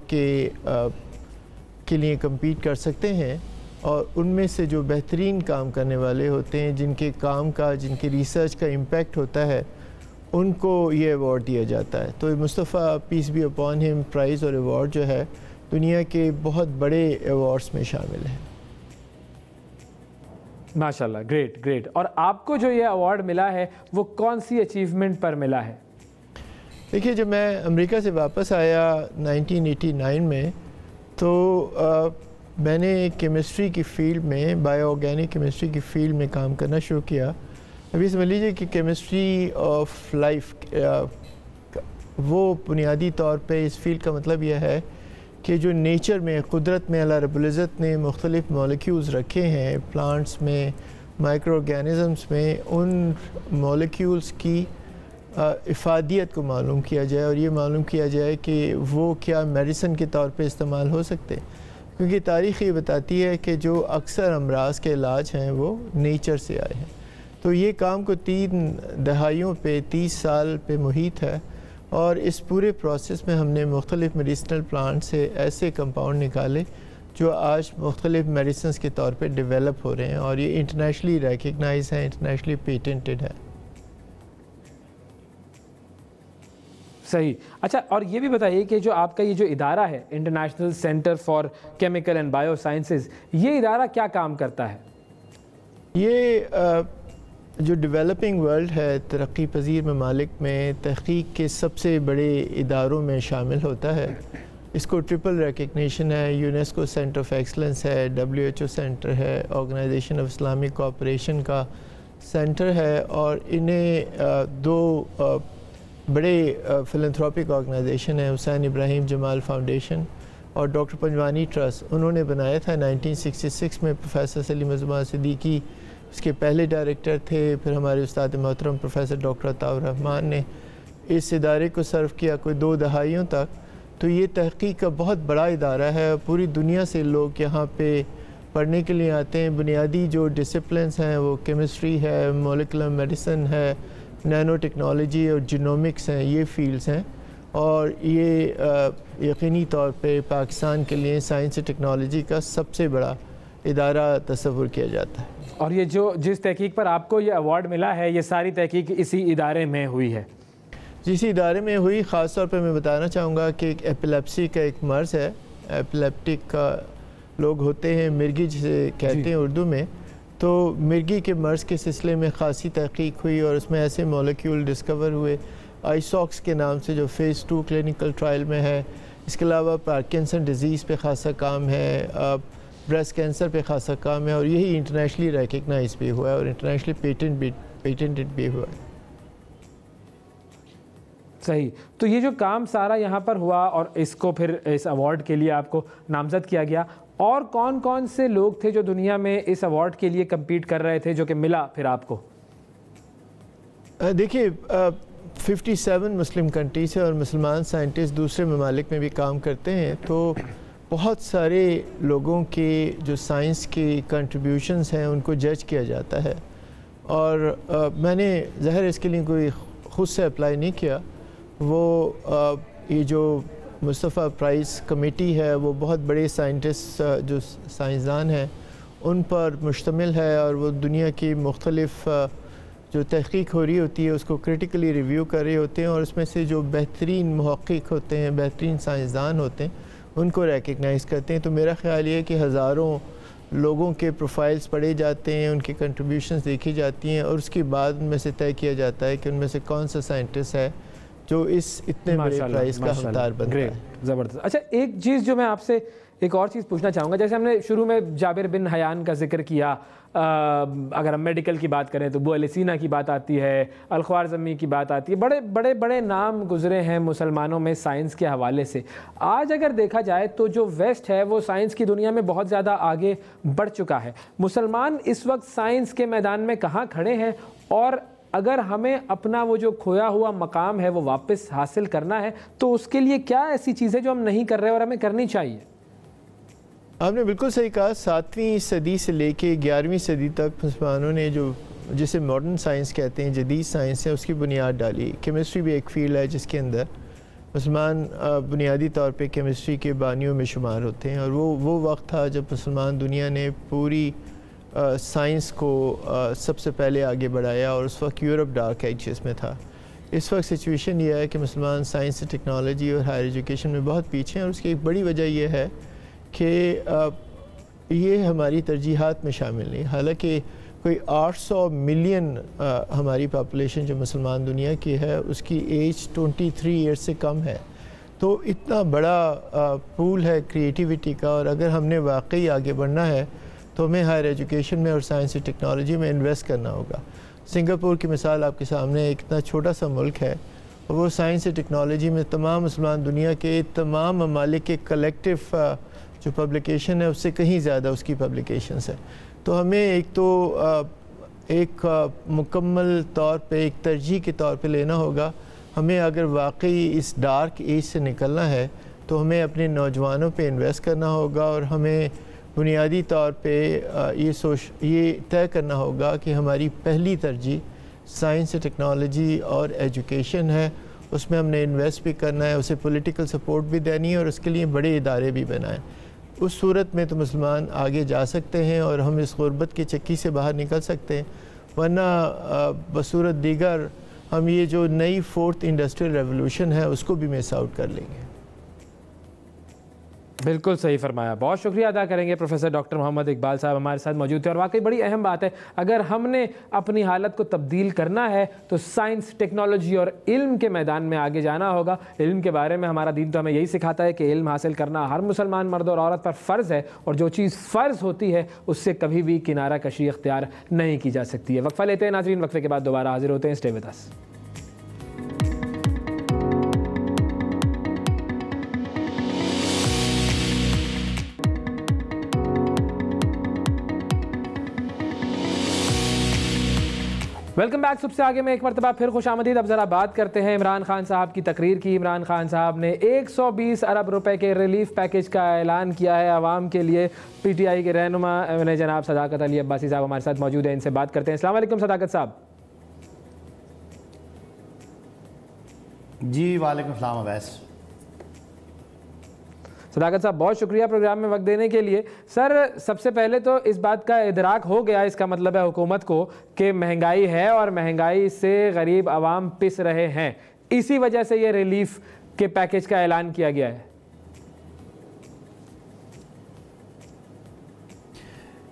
के लिए कम्पीट कर सकते हैं। और उनमें से जो बेहतरीन काम करने वाले होते हैं, जिनके काम का, जिनके रिसर्च का इम्पेक्ट होता है, उनको ये अवार्ड दिया जाता है। तो Mustafa peace be upon him prize और अवार्ड जो है दुनिया के बहुत बड़े अवार्ड्स में शामिल है। माशाल्लाह, ग्रेट ग्रेट। और आपको जो ये अवार्ड मिला है वो कौन सी अचीवमेंट पर मिला है? देखिए, जब मैं अमेरिका से वापस आया 1989 में तो मैंने केमिस्ट्री की फील्ड में, बायो ऑर्गेनिक केमिस्ट्री की फील्ड में काम करना शुरू किया। अभी समझ लीजिए कि केमिस्ट्री ऑफ लाइफ वो बुनियादी तौर पे इस फील्ड का मतलब यह है कि जो नेचर में, कुदरत में अल्लाह रब्बुल इज़्ज़त ने मुख्तलिफ़ मॉलिक्यूल्स रखे हैं प्लांट्स में, माइक्रो ऑर्गेनिज़म्स में, उन मॉलिक्यूल्स की इफ़ादियत को मालूम किया जाए और ये मालूम किया जाए कि वो क्या मेडिसिन के तौर पे इस्तेमाल हो सकते हैं। क्योंकि तारीख़ ये बताती है कि जो अक्सर अमराज़ के इलाज हैं वो नेचर से आए हैं। तो ये काम को 3 दहाइयों पे, 30 साल पे मुहित है और इस पूरे प्रोसेस में हमने मुख्तलिफ़ मेडिसिनल प्लांट से ऐसे कंपाउंड निकाले जो आज मुख्तलिफ़ मेडिसिन के तौर पे डेवलप हो रहे हैं और ये इंटरनेशनली रिकगनाइज हैं, इंटरनेशनली पेटेंटेड है। सही। अच्छा, और ये भी बताइए कि जो आपका ये जो इदारा है, international Centre for Chemical and bio sciences, ये इदारा क्या काम करता है? ये जो डेवलपिंग वर्ल्ड है, तरक्की पजीर ममालिक में तहकीक के सबसे बड़े इदारों में शामिल होता है। इसको ट्रिपल रिकग्निशन है, यूनेस्को सेंटर ऑफ एक्सलेंस है, WHO सेंटर है, ऑर्गेनाइजेशन ऑफ इस्लामिक कोऑपरेशन का सेंटर है और इन्हें 2 बड़े फिलंथ्रोपिक ऑर्गेनाइजेशन है, हुसैन इब्राहिम जमाल फाउंडेशन और डॉक्टर पंजवानी ट्रस्ट, उन्होंने बनाया था 1966 में। प्रोफेसर सलीम अज़मा सिद्दीकी इसके पहले डायरेक्टर थे। फिर हमारे उस्ताद मोहतरम प्रोफेसर डॉक्टर अताउर रहमान ने इस इदारे को सर्व किया कोई 2 दहाइयों तक। तो ये तहकीक का बहुत बड़ा इदारा है, पूरी दुनिया से लोग यहाँ पे पढ़ने के लिए आते हैं। बुनियादी जो डिसिप्लिन्स हैं वो केमिस्ट्री है, मॉलिक्यूलर मेडिसिन है, नैनो टेक्नोलॉजी और जीनोमिक्स हैं, ये फील्ड्स हैं और ये यकीनी तौर पे पाकिस्तान के लिए साइंस और टेक्नोलॉजी का सबसे बड़ा इदारा तस्वुर किया जाता है। और ये जो जिस तहकीक पर आपको ये अवार्ड मिला है, ये सारी तहकीक इसी इदारे में हुई है? जिस इदारे में हुई, ख़ास तौर पे मैं बताना चाहूँगा कि एक एपिलेप्सी का एक मर्ज़ है, एपिलेप्टिक का लोग होते हैं, मिर्गी जिसे कहते हैं उर्दू में। तो मिर्गी के मर्ज़ के सिलसिले में ख़ासी तहकीक हुई और उसमें ऐसे मॉलिक्यूल डिस्कवर हुए आइसॉक्स के नाम से, जो फ़ेज़ 2 क्लिनिकल ट्रायल में है। इसके अलावा पार्किंसन डिज़ीज़ पे ख़ासा काम है, ब्रेस्ट कैंसर पे ख़ासा काम है और यही इंटरनेशनली रिकग्नाइज भी हुआ है और इंटरनेशनली पेटेंटेड भी हुआ है। सही। तो ये जो काम सारा यहाँ पर हुआ और इसको फिर इस अवार्ड के लिए आपको नामज़द किया गया, और कौन कौन से लोग थे जो दुनिया में इस अवार्ड के लिए कम्पीट कर रहे थे जो कि मिला फिर आपको? देखिए, 57 मुस्लिम कंट्रीज है और मुसलमान साइंटिस्ट दूसरे ममालिक में भी काम करते हैं। तो बहुत सारे लोगों के जो साइंस की कंट्रीब्यूशंस हैं उनको जज किया जाता है और मैंने ज़ाहिर इसके लिए कोई ख़ुद से अप्लाई नहीं किया। वो ये जो मुस्तफ़ा प्राइज़ कमेटी है वो बहुत बड़े साइंटिस्ट, जो साइंसदान हैं, उन पर मुश्तमिल है और वो दुनिया की मुख्तलिफ़ जो तहक़ीक़ हो रही होती है उसको क्रिटिकली रिव्यू कर रहे होते हैं और उसमें से जो बेहतरीन मुहक़्क़िक़ होते हैं, बेहतरीन साइंसदान होते हैं, उनको रिकग्नाइज़ करते हैं। तो मेरा ख़्याल ये है कि हज़ारों लोगों के प्रोफाइल्स पढ़े जाते हैं, उनकी कंट्रीब्यूशंस देखी जाती हैं और उसके बाद उनमें से तय किया जाता है कि उनमें से कौन सा साइंटिस्ट है जो इस इतने बड़े प्राइज़ का हकदार बनता है। ज़बरदस्त। अच्छा, एक चीज़ जो मैं आपसे एक और चीज़ पूछना चाहूँगा, जैसे हमने शुरू में जाबिर बिन हयान का जिक्र किया, अगर हम मेडिकल की बात करें तो अबू अली सीना की बात आती है, अल-ख्वारिज़मी की बात आती है, बड़े बड़े बड़े नाम गुजरे हैं मुसलमानों में साइंस के हवाले से। आज अगर देखा जाए तो जो वेस्ट है वो साइंस की दुनिया में बहुत ज़्यादा आगे बढ़ चुका है। मुसलमान इस वक्त साइंस के मैदान में कहाँ खड़े हैं, और अगर हमें अपना वो जो खोया हुआ मकाम है वो वापस हासिल करना है तो उसके लिए क्या ऐसी चीज़ें जो हम नहीं कर रहे और हमें करनी चाहिए? आपने बिल्कुल सही कहा। 7वीं सदी से लेके 11वीं सदी तक मुसलमानों ने जो जिसे मॉडर्न साइंस कहते हैं, जदीद साइंस है, उसकी बुनियाद डाली। केमिस्ट्री भी एक फील्ड है जिसके अंदर मुसलमान बुनियादी तौर पे केमिस्ट्री के बानियों में शुमार होते हैं और वो वक्त था जब मुसलमान दुनिया ने पूरी साइंस को सबसे पहले आगे बढ़ाया और उस वक्त यूरोप डार्क एजेस में था। इस वक्त सिचुएशन ये है कि मुसलमान साइंस टेक्नोलॉजी और हायर एजुकेशन में बहुत पीछे हैं और उसकी एक बड़ी वजह यह है कि ये हमारी तरजीहात में शामिल नहीं। हालांकि कोई 800 मिलियन हमारी पॉपुलेशन जो मुसलमान दुनिया की है उसकी एज 23 ईयर्स से कम है। तो इतना बड़ा पूल है क्रिएटिविटी का, और अगर हमने वाकई आगे बढ़ना है तो हमें हायर एजुकेशन में और साइंस और टेक्नोलॉजी में इन्वेस्ट करना होगा। सिंगापुर की मिसाल आपके सामने, एक इतना छोटा सा मुल्क है और वो साइंस और टेक्नोलॉजी में तमाम मुसलमान दुनिया के तमाम ममालिक के कलेक्टिव जो पब्लिकेशन है उससे कहीं ज़्यादा उसकी पब्लिकेशंस है। तो हमें एक मुकम्मल तौर पे एक तरजीह के तौर पे लेना होगा। हमें अगर वाकई इस डार्क एज से निकलना है तो हमें अपने नौजवानों पे इन्वेस्ट करना होगा, और हमें बुनियादी तौर पे ये तय करना होगा कि हमारी पहली तरजीह साइंस टेक्नोलॉजी और एजुकेशन है। उसमें हमने इन्वेस्ट भी करना है, उसे पॉलिटिकल सपोर्ट भी देनी है और उसके लिए बड़े इदारे भी बनाएं। उस सूरत में तो मुसलमान आगे जा सकते हैं और हम इस गुर्बत की चक्की से बाहर निकल सकते हैं, वरना बसूरत दीगर हम ये जो नई 4th इंडस्ट्रियल रेवोल्यूशन है उसको भी मिस आउट कर लेंगे। बिल्कुल सही फरमाया। बहुत शुक्रिया अदा करेंगे प्रोफेसर डॉक्टर मोहम्मद इकबाल साहब हमारे साथ मौजूद थे। और वाकई बड़ी अहम बात है, अगर हमने अपनी हालत को तब्दील करना है तो साइंस, टेक्नोलॉजी और इल्म के मैदान में आगे जाना होगा। इल्म के बारे में हमारा दीन तो हमें यही सिखाता है कि इल्म हासिल करना हर मुसलमान मर्द और औरत पर फ़र्ज़ है, और जो चीज़ फ़र्ज़ होती है उससे कभी भी किनारा कशी इख्तियार नहीं की जा सकती है। वक्फ़ा लेते हैं नाज़रीन, वक्फ़े के बाद दोबारा हाजिर होते हैं। Stay with us. Welcome back. सबसे आगे में एक मरतबा फिर खुशामदीद। अब ज़रा बात करते हैं इमरान खान साहब की तकरीर की। इमरान खान साहब ने 120 अरब रुपए के रिलीफ पैकेज का ऐलान किया है आवाम के लिए। PTI के रहनुमा ने जनाब सदाकत अली अब्बासी साहब हमारे साथ मौजूद हैं, इनसे बात करते हैं। अस्सलाम वालेकुम सदाकत साहब। जी वालेकुम सलाम अवैस। सदाकत साहब बहुत शुक्रिया प्रोग्राम में वक्त देने के लिए। सर सबसे पहले तो इस बात का इदराक हो गया, इसका मतलब है हुकूमत को, कि महंगाई है और महंगाई से गरीब आवाम पिस रहे हैं, इसी वजह से ये रिलीफ के पैकेज का ऐलान किया गया है।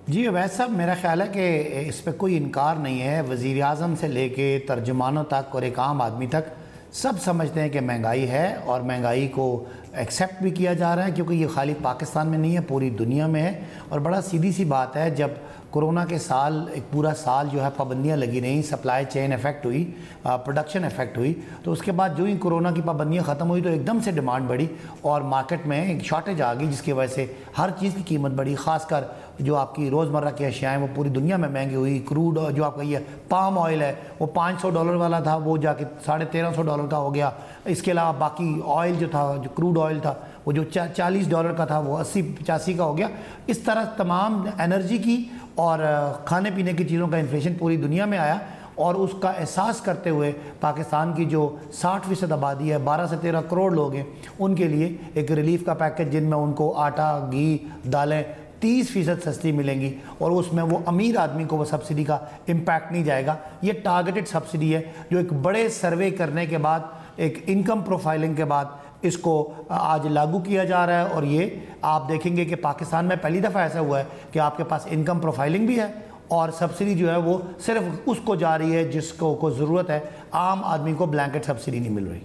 जी अवैस साहब, मेरा ख्याल है कि इस पर कोई इनकार नहीं है। वज़ीर आज़म से लेके तर्जुमानों तक और एक आम आदमी तक सब समझते हैं कि महंगाई है, और महंगाई को एक्सेप्ट भी किया जा रहा है, क्योंकि ये खाली पाकिस्तान में नहीं है, पूरी दुनिया में है। और बड़ा सीधी सी बात है, जब कोरोना के साल एक पूरा साल जो है पाबंदियां लगी रहीं, सप्लाई चेन इफेक्ट हुई, प्रोडक्शन इफेक्ट हुई, तो उसके बाद जो ही कोरोना की पाबंदियां ख़त्म हुई तो एकदम से डिमांड बढ़ी और मार्केट में एक शॉर्टेज आ गई, जिसकी वजह से हर चीज़ की कीमत बढ़ी। ख़ासकर जो आपकी रोज़मर्रा की अशियाएँ वो पूरी दुनिया में महंगी हुई। क्रूड जो आपका ये पाम ऑयल है वो $500 वाला था, वो जाके $1350 का हो गया। इसके अलावा बाकी ऑयल जो था, जो क्रूड ऑयल था, वो जो $40 का था वो 80-85 का हो गया। इस तरह तमाम एनर्जी की और खाने पीने की चीज़ों का इन्फ्लेशन पूरी दुनिया में आया, और उसका एहसास करते हुए पाकिस्तान की जो 60% आबादी है, 12 से 13 करोड़ लोग हैं, उनके लिए एक रिलीफ का पैकेज जिनमें उनको आटा, घी, दालें 30% सस्ती मिलेंगी, और उसमें वो अमीर आदमी को वो सब्सिडी का इम्पैक्ट नहीं जाएगा। ये टारगेटेड सब्सिडी है जो एक बड़े सर्वे करने के बाद, एक इनकम प्रोफाइलिंग के बाद इसको आज लागू किया जा रहा है। और ये आप देखेंगे कि पाकिस्तान में पहली दफ़ा ऐसा हुआ है कि आपके पास इनकम प्रोफाइलिंग भी है और सब्सिडी जो है वो सिर्फ उसको जा रही है जिसको ज़रूरत है। आम आदमी को ब्लैंकेट सब्सिडी नहीं मिल रही।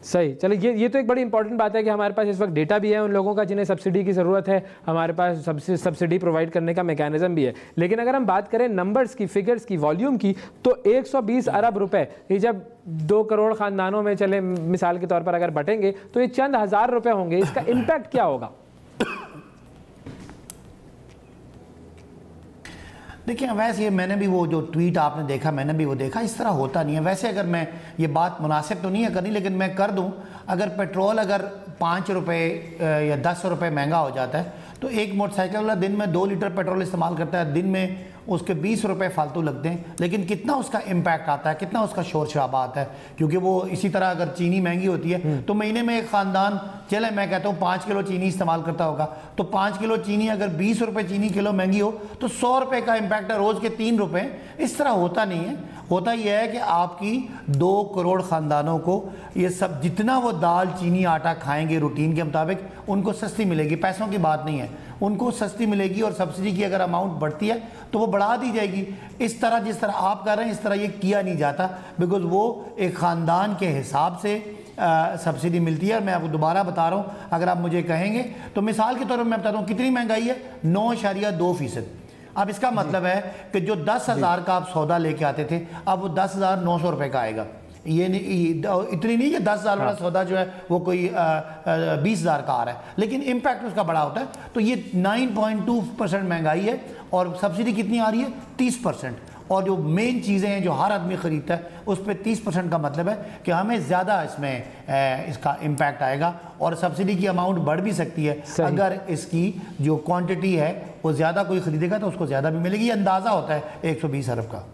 सही, चलिए ये तो एक बड़ी इंपॉर्टेंट बात है कि हमारे पास इस वक्त डेटा भी है उन लोगों का जिन्हें सब्सिडी की ज़रूरत है, हमारे पास सब्सिडी प्रोवाइड करने का मैकेनिज्म भी है। लेकिन अगर हम बात करें नंबर्स की, फिगर्स की, वॉल्यूम की, तो 120 अरब रुपए ये जब 2 करोड़ ख़ानदानों में चले मिसाल के तौर पर अगर बटेंगे तो ये चंद हज़ार रुपए होंगे। इसका इम्पैक्ट क्या होगा? देखिए वैसे ये मैंने भी वो जो ट्वीट आपने देखा, मैंने भी वो देखा, इस तरह होता नहीं है। वैसे अगर मैं ये बात मुनासिब तो नहीं है करनी, लेकिन मैं कर दूं, अगर पेट्रोल अगर 5 रुपये या 10 रुपये महंगा हो जाता है तो एक मोटरसाइकिल वाला दिन में 2 लीटर पेट्रोल इस्तेमाल करता है, दिन में उसके 20 रुपये फालतू लगते हैं, लेकिन कितना उसका इम्पैक्ट आता है, कितना उसका शोर शराबा आता है। क्योंकि वो इसी तरह अगर चीनी महंगी होती है तो महीने में एक ख़ानदान, चले मैं कहता हूँ 5 किलो चीनी इस्तेमाल करता होगा, तो 5 किलो चीनी अगर 20 रुपये चीनी किलो महंगी हो तो 100 रुपये का इम्पैक्ट है, रोज़ के 3 रुपये। इस तरह होता नहीं है। होता यह है कि आपकी 2 करोड़ ख़ानदानों को ये सब, जितना वो दाल, चीनी, आटा खाएंगे रूटीन के मुताबिक, उनको सस्ती मिलेगी। पैसों की बात नहीं है, उनको सस्ती मिलेगी और सब्सिडी की अगर अमाउंट बढ़ती है तो वो बढ़ा दी जाएगी। इस तरह जिस तरह आप कर रहे हैं इस तरह ये किया नहीं जाता, बिकॉज वो एक ख़ानदान के हिसाब से सब्सिडी मिलती है। और मैं आपको दोबारा बता रहा हूँ, अगर आप मुझे कहेंगे तो मिसाल के तौर पर मैं बताता हूँ कितनी महंगाई है, 9.2%। अब इसका मतलब है कि जो 10,000 का आप सौदा लेके आते थे अब वो 10,900 रुपये का आएगा। ये नहीं, इतनी नहीं कि 10,000 वाला सौदा जो है वो कोई 20,000 का आ रहा है, लेकिन इम्पैक्ट उसका बड़ा होता है। तो ये 9.2% महंगाई है और सब्सिडी कितनी आ रही है, 30%। और जो मेन चीज़ें हैं जो हर आदमी ख़रीदता है उस पर 30% का मतलब है कि हमें ज़्यादा इसमें इसका इम्पैक्ट आएगा और सब्सिडी की अमाउंट बढ़ भी सकती है। अगर इसकी जो क्वांटिटी है वो ज़्यादा कोई ख़रीदेगा तो उसको ज़्यादा भी मिलेगी। ये अंदाज़ा होता है 120 अरब का।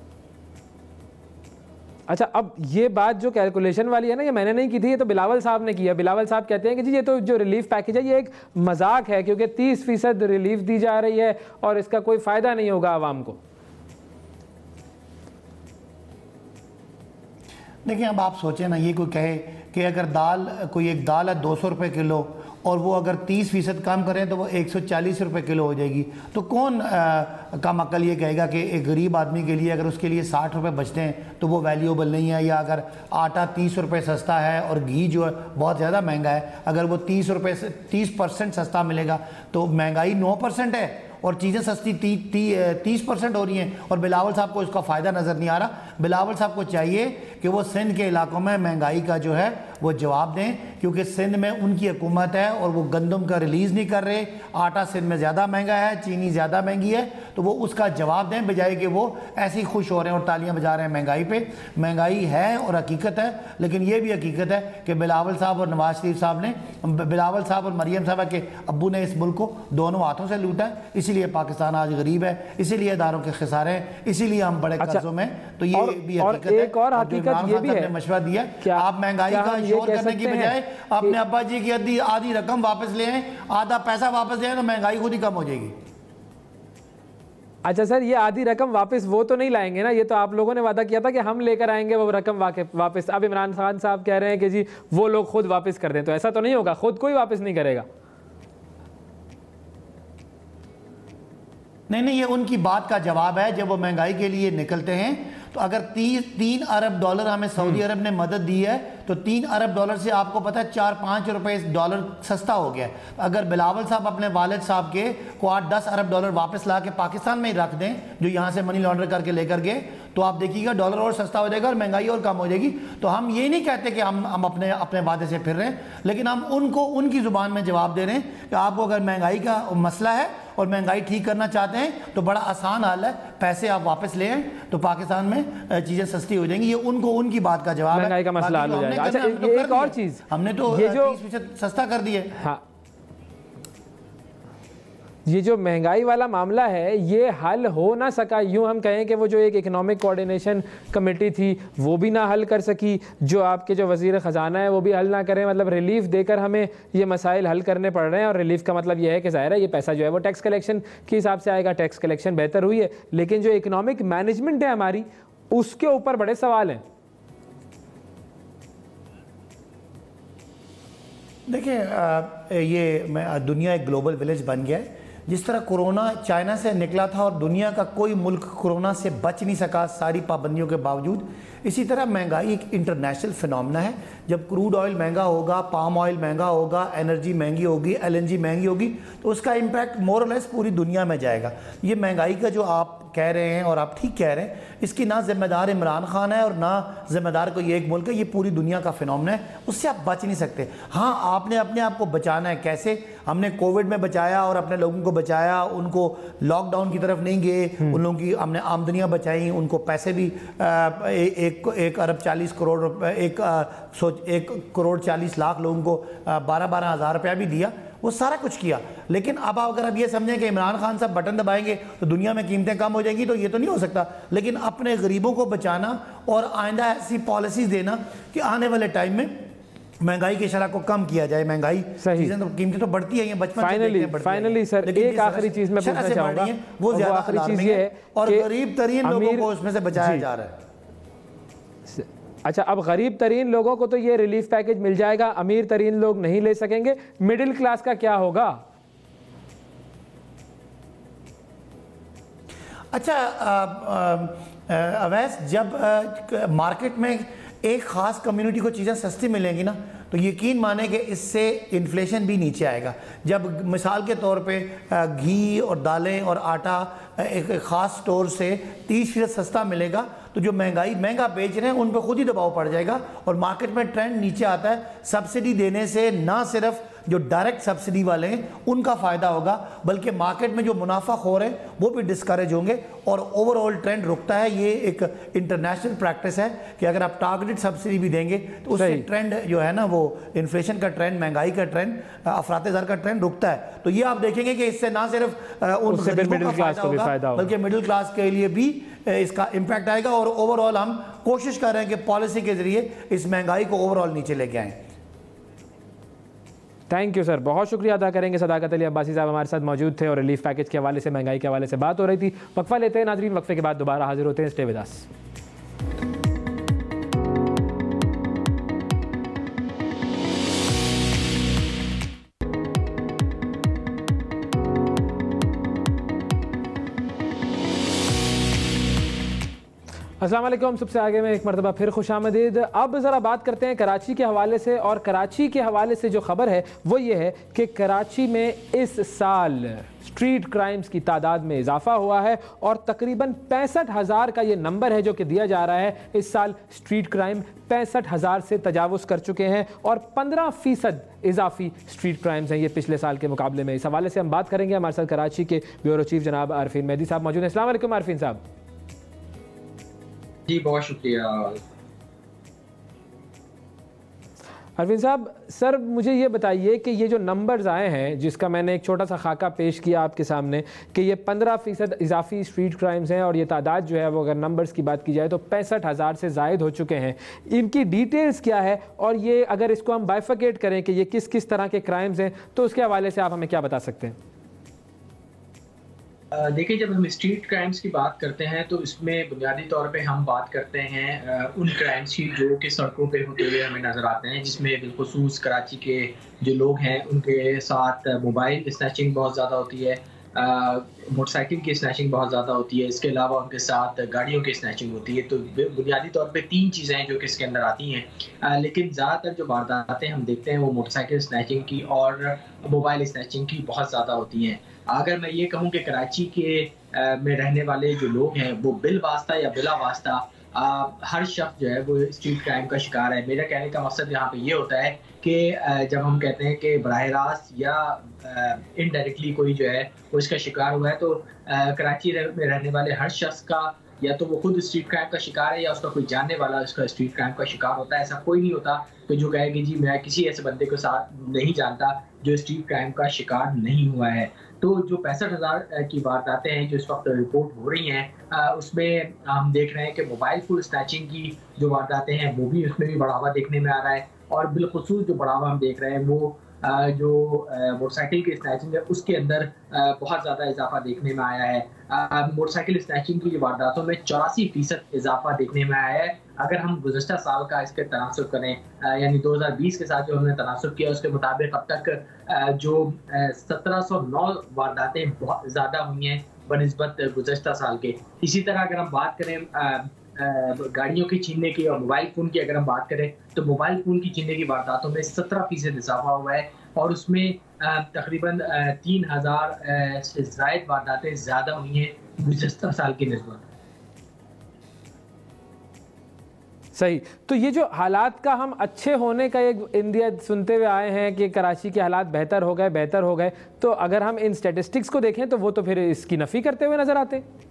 अच्छा, अब ये बात जो कैलकुलेशन वाली है ना, ये मैंने नहीं की थी, ये तो बिलावल साहब ने किया। बिलावल साहब कहते हैं कि जी ये तो जो रिलीफ पैकेज है ये एक मजाक है, क्योंकि 30% रिलीफ दी जा रही है और इसका कोई फ़ायदा नहीं होगा आवाम को। देखिए, अब आप सोचें ना, ये कोई कहे कि अगर कोई एक दाल है 200 रुपये किलो और वो अगर 30% कम करें तो वो 140 रुपये किलो हो जाएगी, तो कौन कम अकल ये कहेगा कि एक गरीब आदमी के लिए अगर उसके लिए 60 रुपये बचते हैं तो वो वैल्यूएबल नहीं है। या अगर आटा 30 रुपये सस्ता है और घी जो है बहुत ज़्यादा महंगा है, अगर वो 30% सस्ता मिलेगा तो महंगाई 9% है और चीज़ें सस्ती 30% हो रही हैं और बिलावल साहब को इसका फ़ायदा नज़र नहीं आ रहा। बिलावल साहब को चाहिए कि वो सिंध के इलाकों में महंगाई का जो है वो जवाब दें, क्योंकि सिंध में उनकी हुकूमत है और वो गंदम का रिलीज़ नहीं कर रहे। आटा सिंध में ज़्यादा महंगा है, चीनी ज़्यादा महंगी है, तो वो उसका जवाब दें बजाय कि वो ऐसे ही खुश हो रहे हैं और तालियां बजा रहे हैं महंगाई पे। महंगाई है और हकीकत है, लेकिन ये भी हकीकत है कि बिलावल साहब और नवाज शरीफ साहब ने, बिलावल साहब और मरियम साहब के अब्बू ने इस मुल्क को दोनों हाथों से लूटा है। इसीलिए पाकिस्तान आज गरीब है, इसीलिए इदारों के खसारे हैं, इसीलिए हम बड़े कर्जों में। तो ये भी हकीकत है। एक और हकीकत ये भी है, मशवरा दिया कि आप महंगाई का शोर करने की बजाय अपने अब्बा जी की आधी रकम वापस ले आए, आधा पैसा वापस ले आए, तो महंगाई खुद ही कम हो जाएगी। अच्छा सर, ये आधी रकम वापस वो तो नहीं लाएंगे ना, ये तो आप लोगों ने वादा किया था कि हम लेकर आएंगे वो रकम वापस। अब इमरान खान साहब कह रहे हैं कि जी वो लोग खुद वापस कर दें, तो ऐसा तो नहीं होगा, खुद कोई वापस नहीं करेगा। नहीं, ये उनकी बात का जवाब है। जब वो महंगाई के लिए निकलते हैं तो अगर 3 अरब डॉलर हमें सऊदी अरब ने मदद दी है तो 3 अरब डॉलर से आपको पता है 4-5 रुपए डॉलर सस्ता हो गया। अगर बिलावल साहब अपने वालिद साहब के को 8-10 अरब डॉलर वापस ला के पाकिस्तान में ही रख दें, जो यहाँ से मनी लॉन्डर करके लेकर गए, तो आप देखिएगा डॉलर और सस्ता हो जाएगा और महंगाई और कम हो जाएगी। तो हम ये नहीं कहते कि हम अपने वादे से फिर रहे हैं, लेकिन हम उनको उनकी ज़ुबान में जवाब दे रहे हैं कि आपको अगर महंगाई का मसला है और महंगाई ठीक करना चाहते हैं तो बड़ा आसान हल है, पैसे आप वापस ले आएं तो पाकिस्तान में चीज़ें सस्ती हो जाएंगी। ये उनको उनकी बात का जवाब है, महंगाई का मसला हल हो जाएगा। अच्छा, एक और चीज़, हमने तो 30% सस्ता कर दिया। हाँ, ये जो महंगाई वाला मामला है ये हल हो ना सका, यूं हम कहें कि वो जो एक इकोनॉमिक कोऑर्डिनेशन कमेटी थी वो भी ना हल कर सकी, जो आपके जो वज़ीर ख़जाना है वो भी हल ना करें। मतलब रिलीफ देकर हमें ये मसाइल हल करने पड़ रहे हैं। और रिलीफ का मतलब ये है कि ज़ाहिर है ये पैसा जो है वो टैक्स कलेक्शन के हिसाब से आएगा। टैक्स कलेक्शन बेहतर हुई है, लेकिन जो इकोनॉमिक मैनेजमेंट है हमारी उसके ऊपर बड़े सवाल हैं। देखिए, ये दुनिया एक ग्लोबल विलेज बन गया है। जिस तरह कोरोना चाइना से निकला था और दुनिया का कोई मुल्क कोरोना से बच नहीं सका सारी पाबंदियों के बावजूद, इसी तरह महंगाई एक इंटरनेशनल फिनोमेना है। जब क्रूड ऑयल महंगा होगा, पाम ऑयल महंगा होगा, एनर्जी महंगी होगी, LNG महंगी होगी, तो उसका इम्पैक्ट मोर और लेस पूरी दुनिया में जाएगा। ये महंगाई का जो आप कह रहे हैं और आप ठीक कह रहे हैं, इसकी ना जिम्मेदार इमरान खान है और ना जिम्मेदार कोई एक मुल्क है, ये पूरी दुनिया का फिनोमेना है, उससे आप बच नहीं सकते। हाँ, आपने अपने आप को बचाना है। कैसे? हमने कोविड में बचाया और अपने लोगों को बचाया, उनको लॉकडाउन की तरफ नहीं गए, उन लोगों की हमने आमदनियाँ बचाई, उनको पैसे भी 1 अरब 40 करोड़ रुपये, 1 करोड़ 40 लाख लोगों को 12-12 हज़ार रुपया भी दिया, वो सारा कुछ किया। लेकिन अब अगर आप ये समझें कि इमरान खान साहब बटन दबाएंगे तो दुनिया में कीमतें कम हो जाएंगी, तो ये तो नहीं हो सकता। लेकिन अपने गरीबों को बचाना और आइंदा ऐसी पॉलिसीज देना कि आने वाले टाइम में महंगाई की शरह को कम किया जाए। महंगाई चीजें तो कीमतें तो बढ़ती है, बचपन फाइनली सर एक आखिरी चीज मैं पूछना चाहूंगा, वो ज्यादा आखिरी चीज ये है और गरीब तरीन लोगों को उसमें से बचाया जा रहा है। अच्छा, अब गरीब तरीन लोगों को तो ये रिलीफ पैकेज मिल जाएगा, अमीर तरीन लोग नहीं ले सकेंगे, मिडिल क्लास का क्या होगा? अच्छा अवैस, जब मार्केट में एक ख़ास कम्युनिटी को चीज़ें सस्ती मिलेंगी ना, तो यकीन माने कि इससे इन्फ्लेशन भी नीचे आएगा। जब मिसाल के तौर पे घी और दालें और आटा एक ख़ास स्टोर से 30% सस्ता मिलेगा, तो जो महंगा बेच रहे हैं उन पर खुद ही दबाव पड़ जाएगा और मार्केट में ट्रेंड नीचे आता है। सब्सिडी देने से ना सिर्फ जो डायरेक्ट सब्सिडी वाले हैं उनका फ़ायदा होगा, बल्कि मार्केट में जो मुनाफाखोर हैं वो भी डिस्करेज होंगे और ओवरऑल ट्रेंड रुकता है। ये एक इंटरनेशनल प्रैक्टिस है कि अगर आप टारगेटेड सब्सिडी भी देंगे तो उससे ट्रेंड जो है ना, वो इन्फ्लेशन का ट्रेंड, महंगाई का ट्रेंड, अफरात-ए-ज़र का ट्रेंड रुकता है। तो ये आप देखेंगे कि इससे ना सिर्फ उन मिडिल क्लास को भी फायदा होगा, बल्कि मिडिल क्लास के लिए भी इसका इम्पैक्ट आएगा। और ओवरऑल हम कोशिश कर रहे हैं कि पॉलिसी के जरिए इस महंगाई को ओवरऑल नीचे लेके आएँ। थैंक यू सर, बहुत शुक्रिया अदा करेंगे। सदाकत अली अब्बासी साहब हमारे साथ मौजूद थे और रिलीफ पैकेज के हवाले से, महंगाई के हवाले से बात हो रही थी। वक्फा लेते हैं नाजरीन, वक्फे के बाद दोबारा हाजिर होते हैं। Stay with us. अस्सलाम वालेकुम, सबसे आगे में एक मरतबा फिर खुशामदीद। अब ज़रा बात करते हैं कराची के हवाले से, और कराची के हवाले से जो खबर है वो ये है कि कराची में इस साल स्ट्रीट क्राइम्स की तादाद में इजाफा हुआ है और तकरीबन 65,000 का ये नंबर है जो कि दिया जा रहा है। इस साल स्ट्रीट क्राइम 65,000 से तजावुज़ कर चुके हैं और 15% इजाफी स्ट्रीट क्राइम्स हैं ये पिछले साल के मुकाबले में। इस हवाले से हम बात करेंगे। हमारे साथ कराची के ब्यूरो चीफ जनाब आरफीन मेहदी साहब मौजूद हैं। अस्सलाम वालेकुम आरफीन साहब। जी बहुत शुक्रिया अरविंद साहब। सर मुझे ये बताइए कि ये जो नंबर्स आए हैं, जिसका मैंने एक छोटा सा खाका पेश किया आपके सामने, कि ये 15% इजाफी स्ट्रीट क्राइम्स हैं और ये तादाद जो है वो अगर नंबर्स की बात की जाए तो 65,000 से ज़ायद हो चुके हैं। इनकी डिटेल्स क्या है और ये अगर इसको हम बाइफिकेट करें कि ये किस किस तरह के क्राइम्स हैं, तो उसके हवाले से आप हमें क्या बता सकते हैं? देखिए, जब हम स्ट्रीट क्राइम्स की बात करते हैं तो इसमें बुनियादी तौर पे हम बात करते हैं उन क्राइम्स की जो कि सड़कों पे होते हुए हमें नज़र आते हैं, जिसमें बिलखुसूस कराची के जो लोग हैं उनके साथ मोबाइल स्नैचिंग बहुत ज़्यादा होती है, मोटरसाइकिल की स्नैचिंग बहुत ज़्यादा होती है, इसके अलावा उनके साथ गाड़ियों की स्नैचिंग होती है। तो बुनियादी तौर पे 3 चीज़ें हैं जो कि इसके अंदर आती हैं, लेकिन ज़्यादातर जो वारदातें हम देखते हैं वो मोटरसाइकिल स्नैचिंग की और मोबाइल स्नैचिंग की बहुत ज़्यादा होती हैं। अगर मैं ये कहूँ कि कराची के में रहने वाले जो लोग हैं वो बिल वास्ता या बिला वास्ता हर शख्स जो है वो स्ट्रीट क्राइम का शिकार है। मेरा कहने का मकसद यहाँ पे ये होता है कि जब हम कहते हैं कि बराह रास्त या इनडायरेक्टली कोई जो है वो इसका शिकार हुआ है, तो कराची में रहने वाले हर शख्स का या तो वो खुद स्ट्रीट क्राइम का शिकार है या उसका कोई जानने वाला उसका स्ट्रीट क्राइम का शिकार होता है। ऐसा कोई नहीं होता कि जो कहे कि जी मैं किसी ऐसे बंदे के साथ नहीं जानता जो स्ट्रीट क्राइम का शिकार नहीं हुआ है। तो जो 65,000 की वारदातें हैं जो इस वक्त रिपोर्ट हो रही हैं, उसमें हम देख रहे हैं कि मोबाइल फोन स्नैचिंग की जो वारदातें हैं वो भी उसमें भी बढ़ावा देखने में आ रहा है, और बिलखुसूस जो बढ़ावा हम देख रहे हैं वो जो मोटरसाइकिल की स्नैचिंग है उसके अंदर बहुत ज़्यादा इजाफा देखने में आया है। मोटरसाइकिल स्नैचिंग की वारदातों में 84% इजाफा देखने में आया है। अगर हम गुज़श्ता साल का इसके तनासुब करें, यानी 2020 के साथ जो हमने तनासुब किया उसके मुताबिक अब तक जो 1709 वारदातें बहुत ज़्यादा हुई हैं बनिस्बत गुज़श्ता साल के। इसी तरह अगर हम बात करें गाड़ियों की छीनने की और मोबाइल फ़ोन की अगर हम बात करें, तो मोबाइल फ़ोन की छीनने की वारदातों में 17% इजाफा हुआ है और उसमें तकरीबन 3,000 से ज़ायद वारदातें ज़्यादा हुई हैं गुज़श्ता साल की निस्बत। सही। तो ये जो हालात का हम अच्छे होने का एक इंदिया सुनते हुए आए हैं कि कराची के हालात बेहतर हो गए, तो अगर हम इन स्टैटिस्टिक्स को देखें तो वो तो फिर इसकी नफ़ी करते हुए नज़र आते हैं।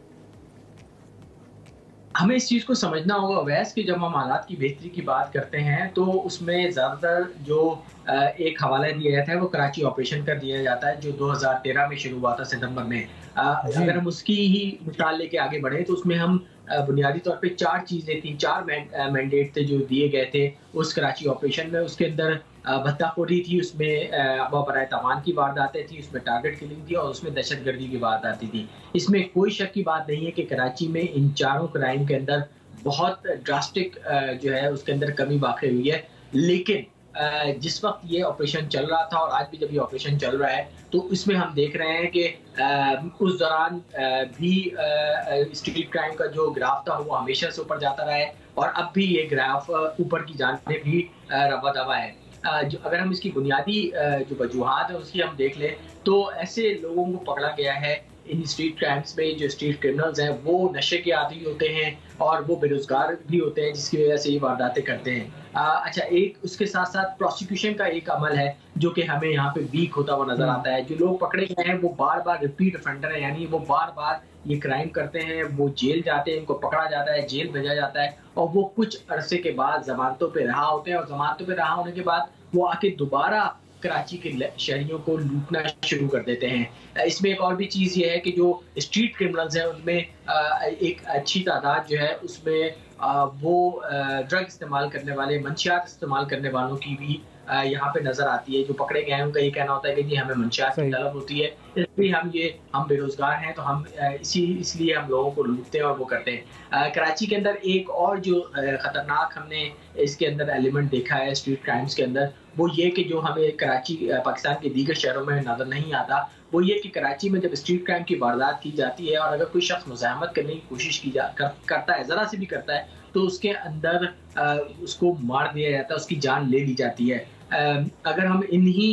हमें इस चीज़ को समझना होगा वैसे कि जब हम हालात की बेहतरी की बात करते हैं तो उसमें ज़्यादातर जो एक हवाला दिया जाता है वो कराची ऑपरेशन का दिया जाता है जो 2013 में शुरू हुआ था सितंबर में। अगर हम उसकी ही मिसाल लेके आगे बढ़े तो उसमें हम बुनियादी तौर पे 4 चीज़ें थी, 4 मैंडेट थे जो दिए गए थे उस कराची ऑपरेशन में। उसके अंदर भत्ताखोरी थी, उसमें बराए तवान की वारदातें थी, उसमें टारगेट किलिंग थी और उसमें दहशतगर्दी की वारदातें थी। इसमें कोई शक की बात नहीं है कि कराची में इन चारों क्राइम के अंदर बहुत ड्रास्टिक जो है उसके अंदर कमी वाक़ई हुई है। लेकिन जिस वक्त ये ऑपरेशन चल रहा था और आज भी जब ये ऑपरेशन चल रहा है, तो इसमें हम देख रहे हैं कि उस दौरान भी स्ट्रीट क्राइम का जो ग्राफ था वो हमेशा से ऊपर जाता रहा है और अब भी ये ग्राफ ऊपर की जाने भी रवा दवा है। अगर हम इसकी बुनियादी जो वजूहात है उसकी हम देख लें तो ऐसे लोगों को पकड़ा गया है इन स्ट्रीट क्राइम्स में। जो स्ट्रीट क्रिमिनल्स हैं वो नशे के आदी होते हैं और वो बेरोजगार भी होते हैं, जिसकी वजह से ये वारदातें करते हैं। अच्छा, एक उसके साथ साथ प्रोसिक्यूशन का एक अमल है जो कि हमें यहाँ पे वीक होता हुआ नजर आता है। जो लोग पकड़े गए हैं वो बार बार रिपीट ऑफेंडर है, यानी वो बार बार ये क्राइम करते हैं, वो जेल जाते हैं, इनको पकड़ा जाता है, जेल भेजा जाता है और वो कुछ अरसे के बाद जमानतों पे रहा होते हैं और जमानतों पे रहा होने के बाद वो आके दोबारा कराची के शहरियों को लूटना शुरू कर देते हैं। इसमें एक और भी चीज़ ये है कि जो स्ट्रीट क्रिमिनल्स हैं उनमें एक अच्छी तादाद जो है उसमें वो ड्रग इस्तेमाल करने वाले, मंशियात इस्तेमाल करने वालों की भी यहाँ पे नजर आती है। जो पकड़े गए हैं उनका ये कहना होता है कि जी हमें मंशियात की तलब होती है, इसलिए हम बेरोजगार हैं तो हम इसलिए हम लोगों को लूटते हैं और वो करते हैं। कराची के अंदर एक और जो खतरनाक हमने इसके अंदर एलिमेंट देखा है स्ट्रीट क्राइम्स के अंदर, वो ये कि जो हमें कराची पाकिस्तान के दीगर शहरों में नजर नहीं आता, वो ये कि कराची में जब स्ट्रीट क्राइम की वारदात की जाती है और अगर कोई शख्स मुज़ाहमत करने की कोशिश करता है, ज़रा से भी करता है, तो उसके अंदर उसको मार दिया जाता है, उसकी जान ले ली जाती है। अगर हम इन्हीं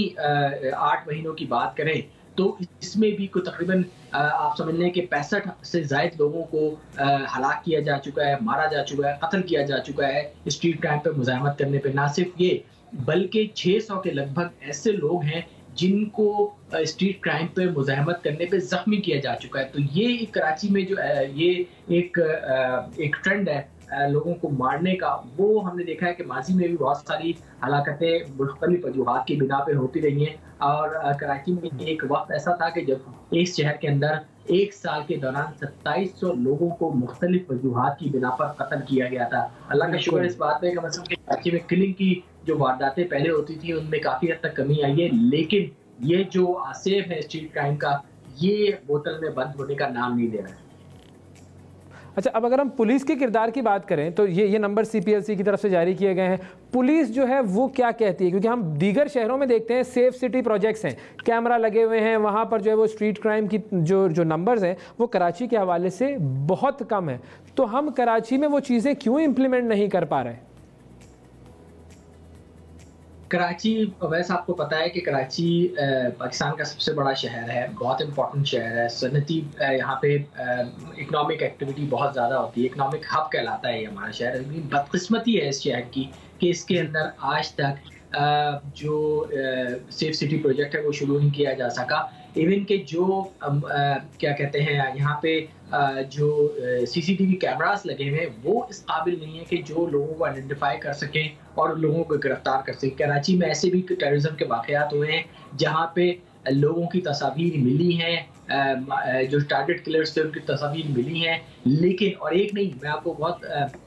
8 महीनों की बात करें तो इसमें भी को तकरीबन आप समझ लें कि 65 से ज़ायद लोगों को हलाक किया जा चुका है, मारा जा चुका है, कत्ल किया जा चुका है स्ट्रीट क्राइम पर मुज़ाहमत करने पे। ना सिर्फ ये बल्कि 600 के लगभग ऐसे लोग हैं जिनको स्ट्रीट क्राइम पे मुज़ाहमत करने पे जख्मी किया जा चुका है। तो ये कराची में जो ये एक ट्रेंड है लोगों को मारने का, वो हमने देखा है कि माजी में भी बहुत सारी हलाकतें मुख्तलिफ वजूहात की बिना पे होती रही हैं। और कराची में एक वक्त ऐसा था कि जब इस शहर के अंदर एक साल के दौरान 2700 लोगों को मुख्तलिफ वजूहात की बिना पर कत्ल किया गया था। अल्लाह का शुक्र इस बात पे कि मतलब कराची में किलिंग की जो वारदातें पहले होती थी उनमें काफ़ी हद तक कमी आई है, लेकिन ये जो आसेब है स्ट्रीट क्राइम का, ये बोतल में बंद होने का नाम नहीं ले रहा है। अच्छा, अब अगर हम पुलिस के किरदार की बात करें तो ये नंबर CPLC की तरफ से जारी किए गए हैं। पुलिस जो है वो क्या कहती है, क्योंकि हम दीगर शहरों में देखते हैं सेफ सिटी प्रोजेक्ट्स हैं, कैमरा लगे हुए हैं, वहाँ पर जो है वो स्ट्रीट क्राइम की जो नंबर्स हैं वो कराची के हवाले से बहुत कम है। तो हम कराची में वो चीज़ें क्यों इम्प्लीमेंट नहीं कर पा रहे? कराची, वैसे आपको पता है कि कराची पाकिस्तान का सबसे बड़ा शहर है, बहुत इम्पोर्टेंट शहर है, सनती यहाँ पे इकनॉमिक एक्टिविटी बहुत ज़्यादा होती है, इकनॉमिक हब कहलाता है ये हमारा शहर। बदकिस्मती है इस शहर की कि इसके अंदर आज तक जो सेफ सिटी प्रोजेक्ट है वो शुरू नहीं किया जा सका। इवन के जो क्या कहते हैं यहाँ पे जो CCTV कैमरास लगे हुए हैं वो इस काबिल नहीं है कि जो लोगों को आइडेंटिफाई कर सकें और लोगों को गिरफ्तार कर सकें। कराची में ऐसे भी टेररिज्म के वाक़यात हुए हैं जहाँ पे लोगों की तस्वीर मिली हैं, जो टारगेट किलर्स थे उनकी तस्वीर मिली हैं, लेकिन और एक नहीं, मैं आपको बहुत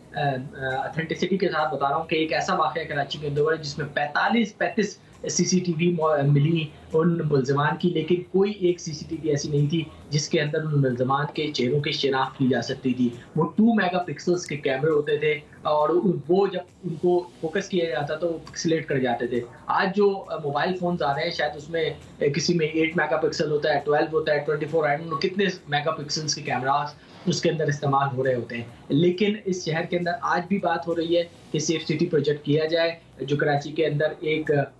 ऑथेंटिसिटी के साथ बता रहा हूँ कि एक ऐसा वाक़या कराची के अंदर है जिसमें 35 CCTV मिली उन मुल्ज़मान की, लेकिन कोई एक CCTV ऐसी नहीं थी जिसके अंदर उन मुल्ज़मान के चेहरों की शिनाख्त की जा सकती थी। वो 2 मेगापिक्सल्स के कैमरे होते थे और वो जब उनको फोकस किया जाता तो वो पिक्सलेट कर जाते थे। आज जो मोबाइल फ़ोन्स आ रहे हैं शायद उसमें किसी में 8 मेगापिक्सल होता है, 12 होता है, 24, आई डोंट नो कितने मेगापिक्सल्स के कैमरास उसके अंदर इस्तेमाल हो रहे होते हैं। लेकिन इस शहर के अंदर आज भी बात हो रही है कि सेफ सिटी प्रोजेक्ट किया जाए। जो कराची के अंदर एक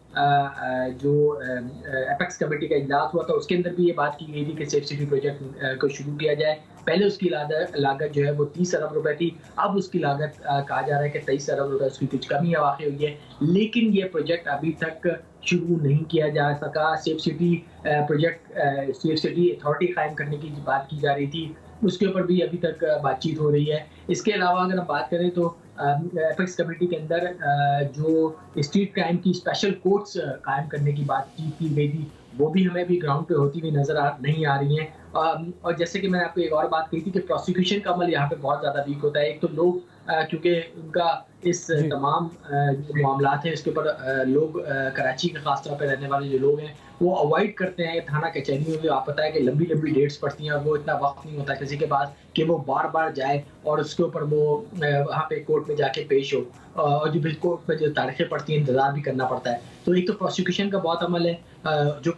जो एपेक्स कमेटी का इजलास हुआ था उसके अंदर भी ये बात की गई थी कि सेफ सिटी प्रोजेक्ट को शुरू किया जाए। पहले उसकी लागत जो है वो 30 अरब रुपए थी, अब उसकी लागत कहा जा रहा है कि 23 अरब रुपए, उसकी कुछ कमी वाक़ई हुई है, लेकिन ये प्रोजेक्ट अभी तक शुरू नहीं किया जा सका। Safe city project safe city authority कायम करने की बात की जा रही थी, उसके ऊपर भी अभी तक बातचीत हो रही है। इसके अलावा अगर हम बात करें तो एपेक्स कमेटी के अंदर जो स्ट्रीट क्राइम की स्पेशल कोर्ट्स कायम करने की बातचीत की गई थी, वो भी हमें अभी ग्राउंड पे होती हुई नजर नहीं आ रही हैं। और जैसे कि मैंने आपको एक और बात कही थी कि प्रोसिक्यूशन का अमल यहाँ पे बहुत ज़्यादा वीक होता है। एक तो लोग क्योंकि उनका इस तमाम जो मामलात हैं इसके ऊपर लोग कराची के खासतौर पर रहने वाले जो लोग हैं वो अवॉइड करते हैं। थाना कचहरी में आप पता है कि लंबी लंबी डेट्स पड़ती हैं और वो इतना वक्त नहीं होता किसी के पास कि वो बार बार जाए और उसके ऊपर वो वहाँ पे कोर्ट में जाके पेश हो, और जो कोर्ट में जो तारीखें पड़ती हैं इंतजार भी करना पड़ता है। तो एक तो प्रोसिक्यूशन का बहुत अमल है, जो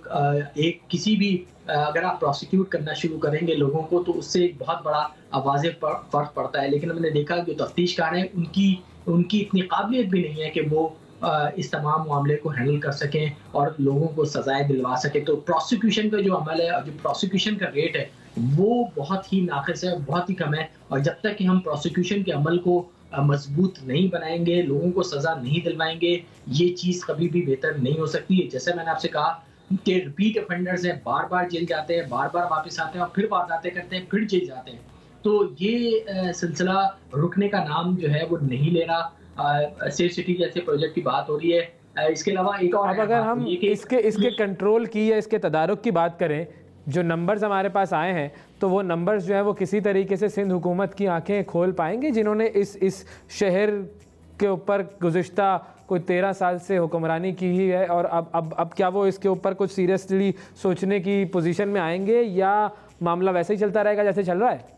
एक किसी भी अगर आप प्रोसिक्यूट करना शुरू करेंगे लोगों को तो उससे एक बहुत बड़ा आवाज़ फ़र्क पड़ता है। लेकिन हमने देखा जो तफ्तीशकार हैं उनकी इतनी काबिलियत भी नहीं है कि वो इस तमाम मामले को हैंडल कर सकें और लोगों को सजाएं दिलवा सकें। तो प्रोसिक्यूशन का जो अमल है और जो प्रोसिक्यूशन का रेट है वो बहुत ही नाक़िस है, बहुत ही कम है। और जब तक कि हम प्रोसिक्यूशन के अमल को मजबूत नहीं बनाएंगे, लोगों को सज़ा नहीं दिलवाएंगे, ये चीज़ कभी भी बेहतर नहीं हो सकती है। जैसे मैंने आपसे कहा कि रिपीट ऑफेंडर्स हैं, बार बार जेल जाते हैं, बार बार वापस आते हैं और फिर वारदातें करते हैं, फिर जेल जाते हैं। तो ये सिलसिला रुकने का नाम जो है वो नहीं ले रहा। सेफ सिटी जैसे प्रोजेक्ट की बात हो रही है। इसके अलावा एक और, अब अगर हम इसके कंट्रोल की या इसके तदारुक की बात करें, जो नंबर्स हमारे पास आए हैं तो वो नंबर्स जो है वो किसी तरीके से सिंध हुकूमत की आंखें खोल पाएंगे, जिन्होंने इस शहर के ऊपर गुज़िश्ता कोई 13 साल से हुक्मरानी की ही है, और अब क्या वो इसके ऊपर कुछ सीरियसली सोचने की पोजीशन में आएंगे या मामला वैसे ही चलता रहेगा जैसे चल रहा है?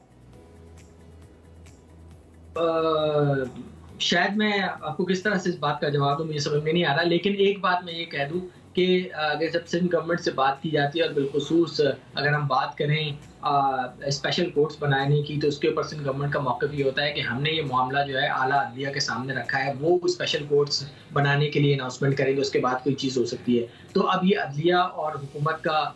शायद मैं आपको किस तरह से इस बात का जवाब दूं मुझे समझ में नहीं आ रहा, लेकिन एक बात मैं ये कह दूं कि अगर जब सिंध गवर्नमेंट से बात की जाती है और बिलखुसूस अगर हम बात करें स्पेशल कोर्ट्स बनाने की, तो उसके ऊपर सिंध गवर्नमेंट का मौक़िफ़ ये होता है कि हमने ये मामला जो है आला अदलिया के सामने रखा है, वो स्पेशल कोर्ट्स बनाने के लिए अनाउंसमेंट करेंगे, उसके बाद कोई चीज़ हो सकती है। तो अब ये अदलिया और हुकूमत का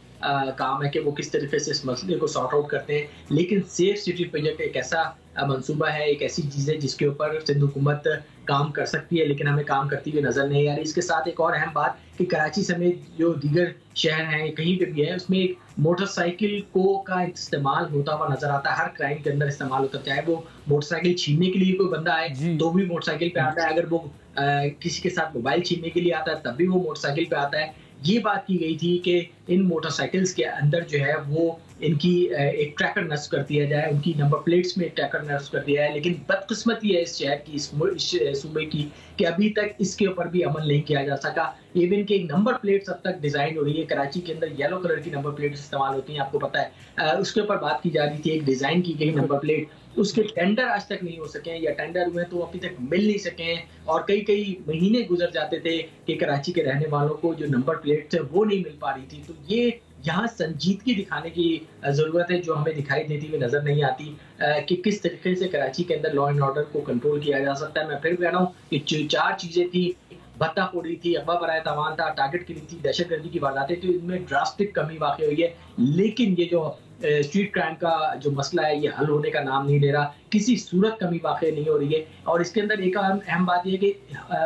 काम है कि वो किस तरीके से इस मसले को सॉर्ट आउट करते हैं। लेकिन सेफ सिटी प्रोजेक्ट एक ऐसा मंसूबा है, एक ऐसी चीज़ है जिसके ऊपर सिंध हुकूमत काम कर सकती है, लेकिन हमें काम करती हुई नज़र नहीं आ रही। इसके साथ एक और अहम बात कि कराची समेत जो दीगर शहर हैं कहीं पे भी है, उसमें एक मोटरसाइकिल का इस्तेमाल होता हुआ नजर आता है। हर क्राइम के अंदर इस्तेमाल होता है, चाहे वो मोटरसाइकिल छीनने के लिए कोई बंदा आए तो भी मोटरसाइकिल पे आता है, अगर वो किसी के साथ मोबाइल छीनने के लिए आता है तब भी वो मोटरसाइकिल पे आता है। ये बात की गई थी कि इन मोटरसाइकिल्स के अंदर जो है वो इनकी एक ट्रैकर नस्ब कर दिया जाए, उनकी नंबर प्लेट्स में एक ट्रैकर नस्ब कर दिया है। लेकिन बदकिस्मती है इस शहर की, इस सूबे की, कि अभी तक इसके ऊपर भी अमल नहीं किया जा सका। इवन के नंबर प्लेट्स अब तक डिज़ाइन हो रही है, कराची के अंदर येलो कलर की नंबर प्लेट्स इस्तेमाल होती हैं, आपको पता है। उसके ऊपर बात की जा रही थी, एक डिज़ाइन की गई नंबर प्लेट, उसके टेंडर आज तक नहीं हो सके हैं, या टेंडर हुए तो अभी तक मिल नहीं सके हैं, और कई महीने गुजर जाते थे कि कराची के रहने वालों को जो नंबर प्लेट्स है वो नहीं मिल पा रही थी। तो ये यहाँ संजीदगी दिखाने की ज़रूरत है, जो हमें दिखाई देती हुई नज़र नहीं आती कि किस तरीके से कराची के अंदर लॉ एंड ऑर्डर को कंट्रोल किया जा सकता है। मैं फिर कह रहा हूँ कि जो 4 चीज़ें थी, भत्ताखोरी थी, अगवा बराए तवान था, टारगेट किलिंग थी, दहशतगर्दी की वारदातें थी, इनमें ड्रास्टिक कमी वाक़ई हुई है। लेकिन ये जो स्ट्रीट क्राइम का जो मसला है ये हल होने का नाम नहीं ले रहा, किसी सूरत कमी वाक़ई नहीं हो रही है। और इसके अंदर एक अहम बात यह है कि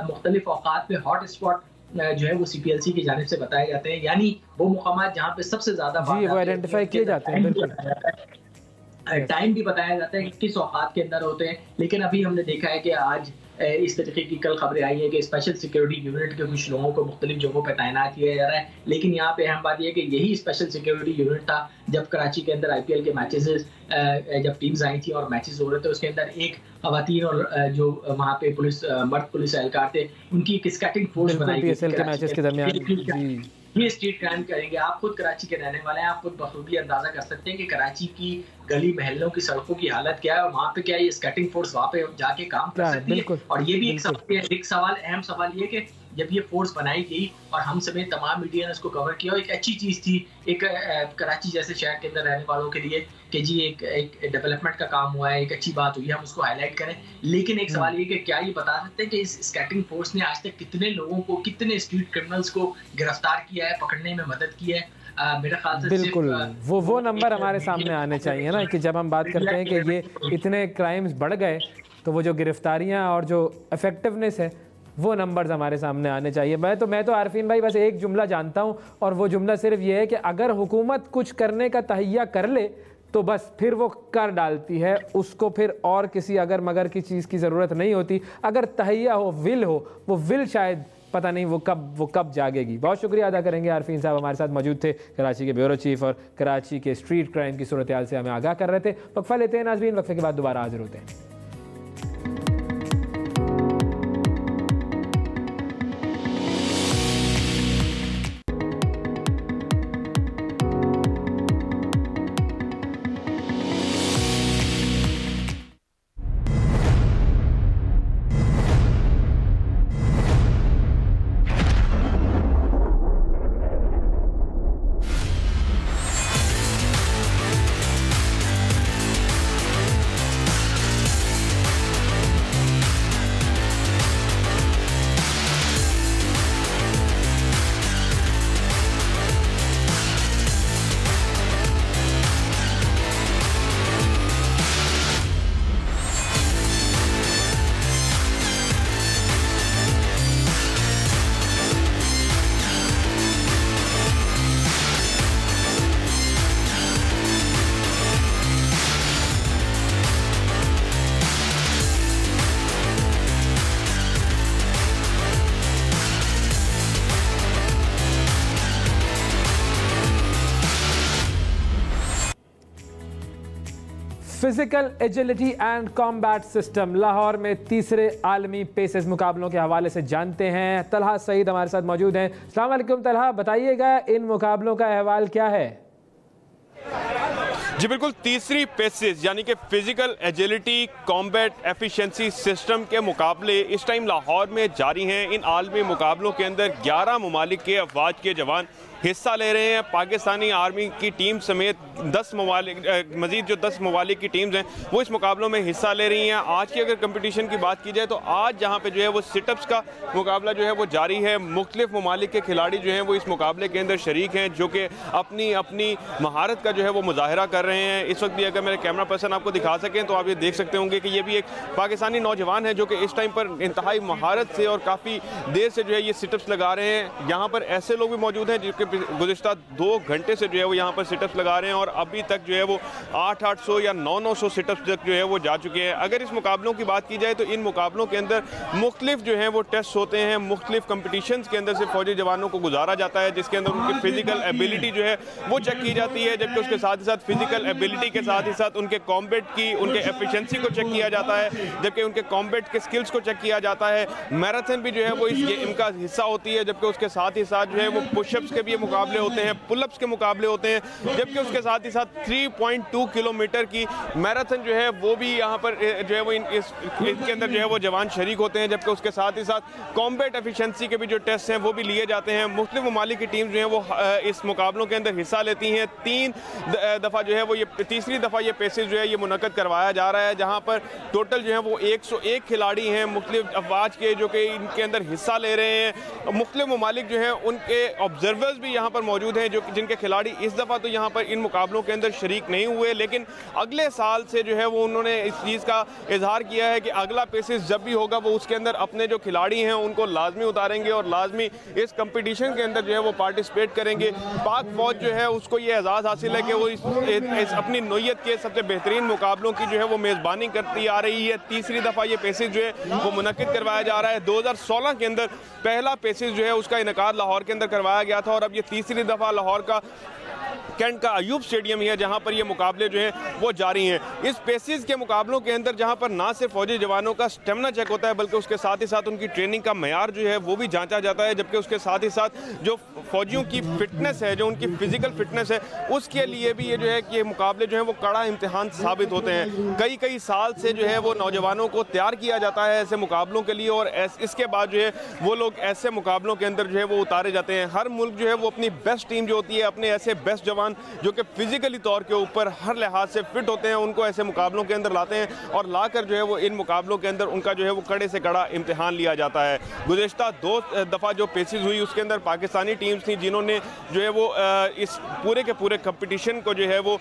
मुख्तलिफ औकात पे हॉट स्पॉट जो है वो CPLC की जानिब से बताए जाते हैं, यानी वो मुकामात जहाँ पे सबसे ज्यादा वो आइडेंटिफाई किए जाते हैं। बिल्कुल टाइम भी बताया जाता है कि किस औकात के अंदर होते हैं। लेकिन अभी हमने देखा है कि आज इस तरीके की कल खबरें आई है कि स्पेशल सिक्योरिटी यूनिट के कुछ लोगों को मुख्तलिफ जगहों पर तैनात किया जा रहा है। लेकिन यहाँ पे अहम बात यह है कि यही स्पेशल सिक्योरिटी यूनिट था जब कराची के अंदर IPL के मैचेस जब टीम्स आई थी और मैचेस हो रहे थे, उसके अंदर एक खवातीन और जो वहाँ पे मर्द पुलिस एहलकार थे, उनकी एक स्कैटिंग फोर्स बनाई गई के मैचेस के दरमियान। ये स्ट्रीट क्राइम करेंगे। आप खुद कराची के रहने वाले हैं, आप खुद बखूबी अंदाजा कर सकते हैं कि कराची की गली महलों की सड़कों की हालत क्या है, और वहाँ पे क्या ये स्कैटिंग फोर्स वहाँ पे जाके काम कर सकती है। और ये भी एक सवाल अहम सवाल ये कि जब ये फोर्स बनाई गई और हम समेत तमाम मीडिया ने इसको कवर किया, और एक अच्छी चीज़ थी एक कराची जैसे शहर के अंदर रहने वालों के लिए कि जी एक डेवलपमेंट का काम हुआ है, एक अच्छी बात हुई है, हम उसको हाईलाइट करें। लेकिन एक सवाल ये कि क्या ये बता सकते हैं कि इस स्कैटिंग फोर्स ने आज तक कितने लोगों को, कितने स्ट्रीट क्रिमिनल्स को गिरफ्तार किया है, पकड़ने में मदद की है? मेरे ख्याल से बिल्कुल वो नंबर हमारे सामने आने चाहिए ना, कि जब हम बात करते हैं कि ये इतने क्राइम्स बढ़ गए तो वो जो गिरफ्तारियां और जो इफेक्टिवनेस है वो नंबर्स हमारे सामने आने चाहिए। मैं तो आरफीन भाई बस एक जुमला जानता हूँ, और वो जुमला सिर्फ ये है कि अगर हुकूमत कुछ करने का तहैया कर ले तो बस फिर वो कर डालती है उसको, फिर और किसी अगर मगर की चीज़ की ज़रूरत नहीं होती। अगर तहैया हो, विल हो, वो विल शायद पता नहीं वो कब जागेगी। बहुत शुक्रिया अदा करेंगे आरफीन साहब हमारे साथ मौजूद थे, कराची के ब्यूरो चीफ और कराची के स्ट्रीट क्राइम की सूरत हाल से हमें आगाह कर रहे थे। वक्फा लेते हैं नाज़रीन, वक्फे के बाद दोबारा हाजिर होते हैं। Physical agility and combat system Lahore में तीसरे आलमी पेसेस मुकाबलों के हवाले से जानते हैं। तलहा सईद हमारे साथ मौजूद हैं। अस्सलाम वालेकुम तलहा, बताइएगा इन मुकाबलों का अहवाल क्या है? जी बिल्कुल, तीसरी पेसेस यानी कि physical agility combat efficiency system के मुकाबले इस टाइम लाहौर में जारी हैं। इन आलमी मुकाबलों के अंदर 11 ममालिक के अफवाज के जवान हिस्सा ले रहे हैं। पाकिस्तानी आर्मी की टीम समेत 10 ममालिक मजीद जो 10 ममालिक की टीम्स हैं वो इस मुकाबलों में हिस्सा ले रही हैं। आज की अगर कंपटीशन की बात की जाए तो आज जहां पे जो है वो सिटअप्स का मुकाबला जो है वो जारी है। मुख्तलिफ ममालिक के खिलाड़ी जो हैं वो इस मुकाबले के अंदर शरीक हैं, जो कि अपनी अपनी महारत का जो है वो मुजाहरा कर रहे हैं। इस वक्त भी अगर मेरे कैमरा पर्सन आपको दिखा सकें तो आप ये देख सकते होंगे कि ये भी एक पाकिस्तानी नौजवान है जो कि इस टाइम पर इंतहाई महारत से और काफ़ी देर से जो है ये सिटअप्स लगा रहे हैं। यहाँ पर ऐसे लोग भी मौजूद हैं जिनके गुज़िश्ता 2 घंटे से जो है वो यहाँ पर सिटअप्स लगा रहे हैं और अभी तक जो है वो 800 या 900 सिटअप्स तक जो है वो जा चुके हैं। अगर इस मुकाबलों की बात की जाए तो इन मुकाबलों के अंदर मुख्तलिफ जो है वो टेस्ट होते हैं। मुख्तलिफ कंपटीशंस के अंदर से फौजी जवानों को गुजारा जाता है, जिसके अंदर उनकी फिजिकल एबिलिटी जो है वो चेक की जाती है, जबकि उसके साथ ही साथ फिजिकल एबिलिटी के साथ ही साथ उनके कॉम्बैट की उनके एफिशिएंसी को चेक किया जाता है, जबकि उनके कॉम्बैट के स्किल्स को चेक किया जाता है। मैराथन भी जो है वो इस गेम का हिस्सा होती है, जबकि उसके साथ ही साथ जो है वो पुशअप्स के भी मुकाबले होते हैं, पुलअप्स के मुकाबले होते हैं, जबकि उसके साथ ही साथ 3.2 किलोमीटर की मैराथन जो है वो भी यहाँ पर जो है वो इसके अंदर जो है वो जवान शरीक होते हैं, जबकि उसके साथ ही साथ कॉम्बैट एफिशिएंसी के भी जो टेस्ट हैं वो भी लिए जाते हैं। मुख्तलिफ ममालिक की टीम जो है वो इस मुकाबलों के अंदर हिस्सा लेती हैं। 3 दफ़ा जो है वो ये तीसरी दफ़ा ये पेसेस जो है ये मुनक्कद करवाया जा रहा है, जहाँ पर टोटल जो है वो 101 खिलाड़ी हैं मुख्तलिफ अफवाज के जो कि इनके अंदर हिस्सा ले रहे हैं। मुख्तलिफ ममालिक जो हैं उनके ऑब्जर्वर्स भी यहाँ पर मौजूद हैं, जो जिनके खिलाड़ी इस दफ़ा तो यहाँ पर इन मुकाबलों के अंदर शरीक नहीं हुए, लेकिन अगले साल से जो है वो उन्होंने इस चीज़ का इजहार किया है कि अगला पेसेस जब भी होगा वो उसके अंदर अपने जो खिलाड़ी हैं उनको लाजमी उतारेंगे और लाजमी इस कंपटीशन के अंदर जो है वो पार्टिसिपेट करेंगे। पाक फौज जो है उसको ये एजाज़ हासिल है कि वो इस अपनी नोयत के सबसे बेहतरीन मुकाबलों की जो है वो मेज़बानी करती आ रही है। तीसरी दफ़ा ये पेसेस जो है वो मुनक्किद करवाया जा रहा है। 2016 के अंदर पहला पेसेस जो है उसका इनकार लाहौर के अंदर करवाया गया था और अब ये तीसरी दफ़ा लाहौर का कैंट का अयूब स्टेडियम है जहां पर ये मुकाबले जो हैं वो जारी हैं। इस पेसेस के मुकाबलों के अंदर जहां पर ना सिर्फ फौजी जवानों का स्टेमिना चेक होता है बल्कि उसके साथ ही साथ उनकी ट्रेनिंग का मयार जो है वो भी जांचा जाता है, जबकि उसके साथ ही साथ जो फौजियों की फिटनेस है, जो उनकी फिजिकल फिटनेस है, उसके लिए भी ये जो है कि ये मुकाबले जो है वो कड़ा इम्तिहान साबित होते हैं। कई साल से जो है वो नौजवानों को तैयार किया जाता है ऐसे मुकाबलों के लिए और इसके बाद जो है वो लोग ऐसे मुकाबलों के अंदर जो है वो उतारे जाते हैं। हर मुल्क जो है वो अपनी बेस्ट टीम जो होती है, अपने ऐसे बेस्ट जवान जो कि फिजिकली तौर के ऊपर हर लिहाज से फिट होते हैं, उनको ऐसे मुकाबलों के अंदर लाते हैं और लाकर जो है वो इन मुकाबलों के अंदर उनका जो है वो कड़े से कड़ा इम्तिहान लिया जाता है। गुज़िश्ता 2 दफ़ा जो पेसेस हुई उसके अंदर पाकिस्तानी टीम्स थी जिन्होंने जो है वो इस पूरे के पूरे कंपटीशन को जो है वो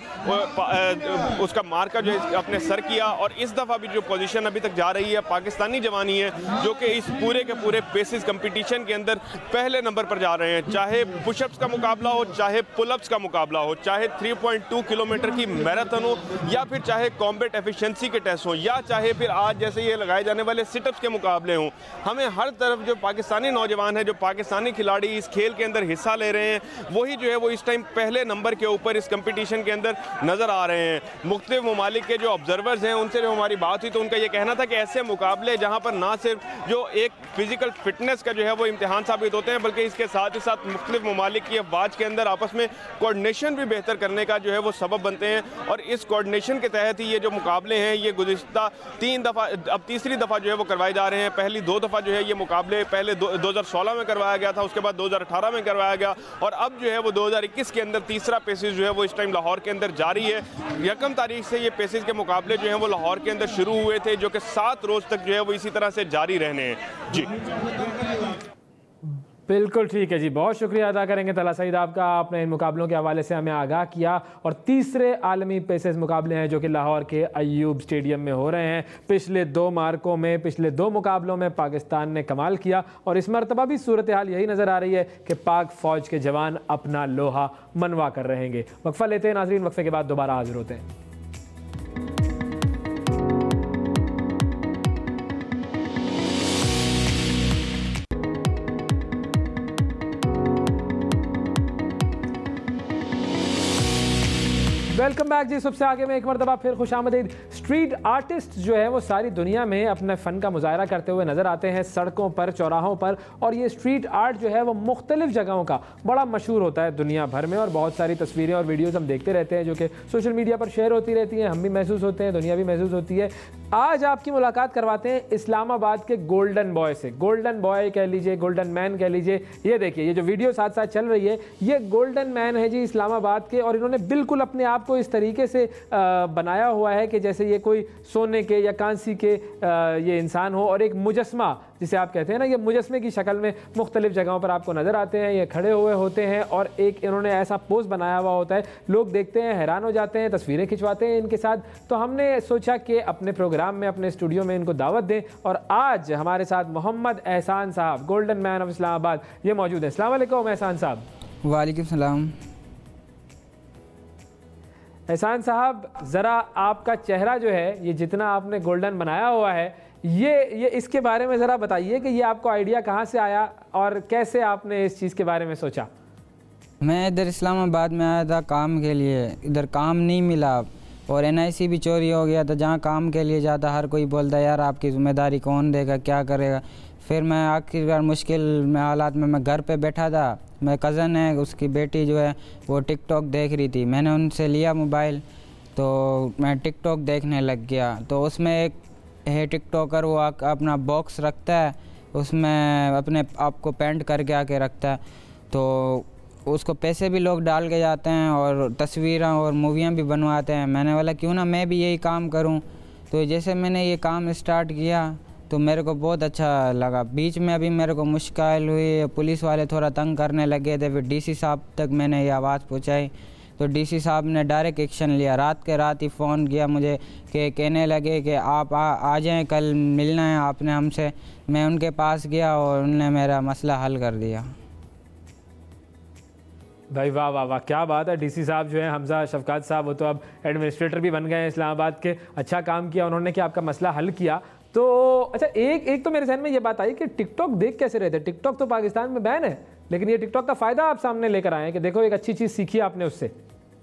उसका मार्का जो है अपने सर किया और इस दफ़ा भी जो पोजीशन अभी तक जा रही है पाकिस्तानी जवानी है जो कि इस पूरे के पूरे पेसेस कंपटीशन के अंदर पहले नंबर पर जा रहे हैं। चाहे पुशअप्स का मुकाबला हो, चाहे पुलअप्स का मुकाबला हो, चाहे 3.2 किलोमीटर की मैराथन हो या फिर चाहे कॉम्बैट एफिशिएंसी के टेस्ट हो या चाहे फिर आज जैसे ये लगाए जाने वाले सिटअप्स के मुकाबले हों, हमें हर तरफ जो पाकिस्तानी नौजवान है, जो पाकिस्तानी खिलाड़ी इस खेल के अंदर हिस्सा ले रहे हैं, वही जो है वो इस टाइम पहले नंबर के ऊपर इस कंपटीशन के अंदर नज़र आ रहे हैं। मुख्तलिफ ममालिक के जो ऑब्जर्वर्स हैं उनसे जो हमारी बात हुई तो उनका ये कहना था कि ऐसे मुकाबले जहाँ पर ना सिर्फ जो एक फिजिकल फिटनेस का जो है वो इम्तिहान साबित होते हैं बल्कि इसके साथ ही साथ मुख्तलिफ ममालिक की अफवाज के अंदर आपस में कोऑर्डिनेशन भी बेहतर करने का जो है वो सबब बनते हैं और इस कोऑर्डिनेशन के तहत ही ये जो मुकाबले हैं ये गुज़िश्ता 3 दफ़ा अब तीसरी दफ़ा जो है वो करवाए जा रहे हैं। पहली 2 दफ़ा जो है ये मुकाबले पहले 2016 में करवाया गया था, उसके बाद 2018 में करवाया गया और अब जो है वो 2021 के अंदर तीसरा पेसेस जो है वो इस टाइम लाहौर के अंदर जारी है। 1 तारीख से ये पेसेस के मुकाबले जो हैं वो लाहौर के अंदर शुरू हुए थे, जो कि 7 रोज़ तक जो है वो इसी तरह से जारी रहने हैं। जी बिल्कुल ठीक है जी, बहुत शुक्रिया अदा करेंगे तलहा सईद आपका, आपने इन मुकाबलों के हवाले से हमें आगाह किया। और तीसरे आलमी पेसेस मुकाबले हैं जो कि लाहौर के अयूब स्टेडियम में हो रहे हैं। पिछले 2 मुकाबलों में पाकिस्तान ने कमाल किया और इस मरतबा भी सूरत हाल यही नज़र आ रही है कि पाक फ़ौज के जवान अपना लोहा मनवा कर रहेंगे। वक्फा लेते हैं नाज़रीन, वक्फे के बाद दोबारा हाजिर होते हैं। वेलकम बैक जी। सबसे आगे में एक मरतबा फिर खुशामदीद। स्ट्रीट आर्टिस्ट जो है वो सारी दुनिया में अपने फ़न का मुजाहरा करते हुए नज़र आते हैं सड़कों पर, चौराहों पर, और ये स्ट्रीट आर्ट जो है वो मुख्तलिफ जगहों का बड़ा मशहूर होता है दुनिया भर में, और बहुत सारी तस्वीरें और वीडियोज़ हम देखते रहते हैं जो कि सोशल मीडिया पर शेयर होती रहती हैं, हम भी महसूस होते हैं, दुनिया भी महसूस होती है। आज आपकी मुलाकात करवाते हैं इस्लामाबाद के गोल्डन बॉय से। गोल्डन बॉय कह लीजिए, गोल्डन मैन कह लीजिए। ये देखिए, ये जो वीडियो साथ साथ चल रही है ये गोल्डन मैन है जी इस्लामाबाद के, और इन्होंने बिल्कुल अपने आप को इस तरीके से बनाया हुआ है कि जैसे ये कोई सोने के या कांसी के ये इंसान हो, और एक मुजस्मा जिसे आप कहते हैं ना, ये मुजस्मे की शक्ल में मुख्तलिफ जगहों पर आपको नज़र आते हैं। ये खड़े हुए होते हैं और एक इन्होंने ऐसा पोज बनाया हुआ होता है, लोग देखते हैं, हैरान हो जाते हैं, तस्वीरें खिंचवाते हैं इनके साथ। तो हमने सोचा कि अपने प्रोग्राम में, अपने स्टूडियो में इनको दावत दें, और आज हमारे साथ मोहम्मद एहसान साहब, गोल्डन मैन ऑफ इस्लामाबाद, ये मौजूद हैं। अस्सलाम वालेकुम एहसान साहब। वालेकुम सलाम। एहसान साहब, ज़रा आपका चेहरा जो है, ये जितना आपने गोल्डन बनाया हुआ है, ये इसके बारे में ज़रा बताइए कि ये आपको आइडिया कहाँ से आया और कैसे आपने इस चीज़ के बारे में सोचा? मैं इधर इस्लामाबाद में आया था काम के लिए, इधर काम नहीं मिला और NIC भी चोरी हो गया था। जहाँ काम के लिए जाता हर कोई बोलता यार आपकी ज़िम्मेदारी कौन देगा, क्या करेगा। फिर मैं आखिरकार मुश्किल में हालात में मैं घर पे बैठा था। मेरे कज़न है, उसकी बेटी जो है वो टिकटॉक देख रही थी, मैंने उनसे लिया मोबाइल, तो मैं टिकटॉक देखने लग गया। तो उसमें एक है टिकटॉकर, वो अपना बॉक्स रखता है, उसमें अपने आप को पेंट करके आके रखता है, तो उसको पैसे भी लोग डाल के जाते हैं और तस्वीरें और मूवियाँ भी बनवाते हैं। मैंने बोला क्यों ना मैं भी यही काम करूं। तो जैसे मैंने ये काम स्टार्ट किया तो मेरे को बहुत अच्छा लगा। बीच में अभी मेरे को मुश्किल हुई, पुलिस वाले थोड़ा तंग करने लगे थे, फिर DC साहब तक मैंने ये आवाज़ पहुँचाई, तो DC साहब ने डायरेक्ट एक्शन लिया। रात के रात ही फ़ोन किया मुझे कि कहने लगे कि आप आ जाएं, कल मिलना है आपने हमसे। मैं उनके पास गया और उनने मेरा मसला हल कर दिया। भाई वाह वाह वाह, क्या बात है। DC साहब जो है हमजा शफकात साहब, वो तो अब एडमिनिस्ट्रेटर भी बन गए हैं इस्लामाबाद के। अच्छा काम किया उन्होंने कि आपका मसला हल किया। तो अच्छा, एक तो मेरे जहन में ये बात आई कि टिकटॉक देख कैसे रहे थे? टिकटॉक तो पाकिस्तान में बैन है, लेकिन ये टिकटॉक का फ़ायदा आप सामने लेकर आए हैं कि देखो एक अच्छी चीज़ सीखी आपने उससे।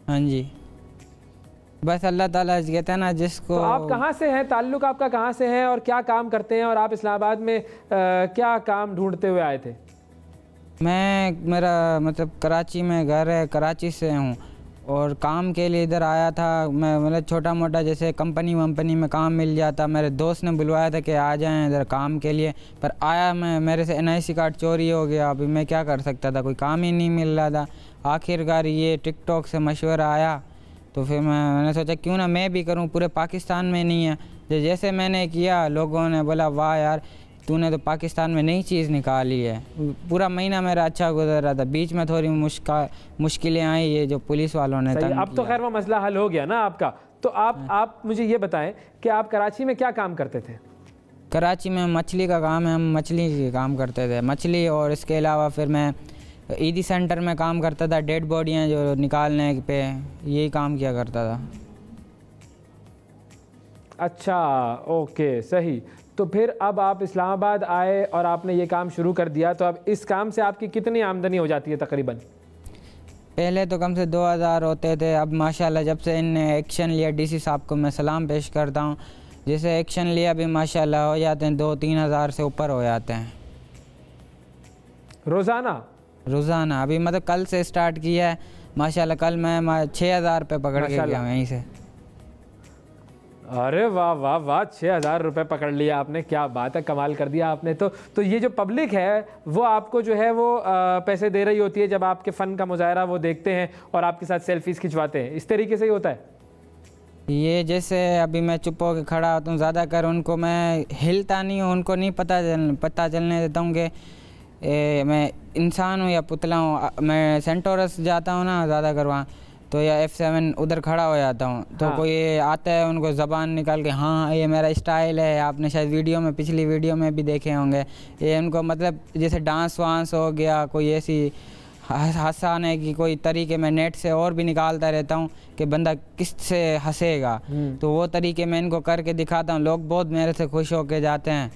हाँ जी, बस अल्लाह ताला कहते हैं ना जिसको। तो आप कहाँ से हैं, ताल्लुक़ आपका कहाँ से है और क्या काम करते हैं, और आप इस्लामाबाद में क्या काम ढूंढते हुए आए थे? मेरा मतलब कराची में घर है, कराची से हूँ और काम के लिए इधर आया था। मैं मतलब छोटा मोटा जैसे कंपनी वंपनी में काम मिल जाता, मेरे दोस्त ने बुलवाया था कि आ जाएं इधर काम के लिए, पर आया मैं, मेरे से NIC कार्ड चोरी हो गया। अभी मैं क्या कर सकता था, कोई काम ही नहीं मिल रहा था। आखिरकार ये टिकटॉक से मशवरा आया, तो फिर मैंने सोचा क्यों ना मैं भी करूं, पूरे पाकिस्तान में नहीं है। जैसे मैंने किया लोगों ने बोला वाह यार तूने तो पाकिस्तान में नई चीज़ निकाली है। पूरा महीना मेरा अच्छा गुजर रहा था, बीच में थोड़ी मुश्किलें आई, ये जो पुलिस वालों ने तंग अब तो खैर वो मसला हल हो गया ना आपका। तो आप मुझे ये बताएं कि आप कराची में क्या काम करते थे? कराची में मछली का काम है, हम मछली की काम करते थे, मछली। और इसके अलावा फिर मैं ईदी सेंटर में काम करता था, डेड बॉडियाँ जो निकालने पे, यही काम किया करता था। अच्छा, ओके, सही। तो फिर अब आप इस्लामाबाद आए और आपने ये काम शुरू कर दिया, तो अब इस काम से आपकी कितनी आमदनी हो जाती है तकरीबन? पहले तो कम से 2000 होते थे, अब माशाल्लाह जब से इनने एक्शन लिया, DC साहब को मैं सलाम पेश करता हूँ, जैसे एक्शन लिया अभी माशाल्लाह हो जाते हैं 2-3 हज़ार से ऊपर हो जाते हैं रोज़ाना। अभी मतलब कल से स्टार्ट किया है माशाल्लाह, कल मैं 6000 रुपये पकड़ के गया वहीं से। अरे वाह वाह वाह, 6000 रुपये पकड़ लिया आपने, क्या बात है, कमाल कर दिया आपने। तो ये जो पब्लिक है वो आपको जो है वो पैसे दे रही होती है जब आपके फ़न का मुजाहरा वो देखते हैं और आपके साथ सेल्फीज़ खिंचवाते हैं, इस तरीके से ही होता है? ये जैसे अभी मैं चुप होकर खड़ा होता हूँ, ज़्यादा कर उनको मैं हिलता नहीं हूँ, उनको नहीं पता चलने देता हूँ कि मैं इंसान हूँ या पुतला हूँ। मैं सेंटोरस जाता हूँ ना ज़्यादा कर वहाँ, तो या F7 उधर खड़ा हो जाता हूँ, तो हाँ। कोई आता है उनको ज़बान निकाल के हाँ ये मेरा स्टाइल है, आपने शायद वीडियो में, पिछली वीडियो में भी देखे होंगे, ये उनको मतलब जैसे डांस वांस हो गया, कोई ऐसी हंसाने की कोई तरीके मैं नेट से और भी निकालता रहता हूँ कि बंदा किस से हंसेगा, तो वो तरीके मैं इनको करके दिखाता हूँ। लोग बहुत मेरे से खुश होके जाते हैं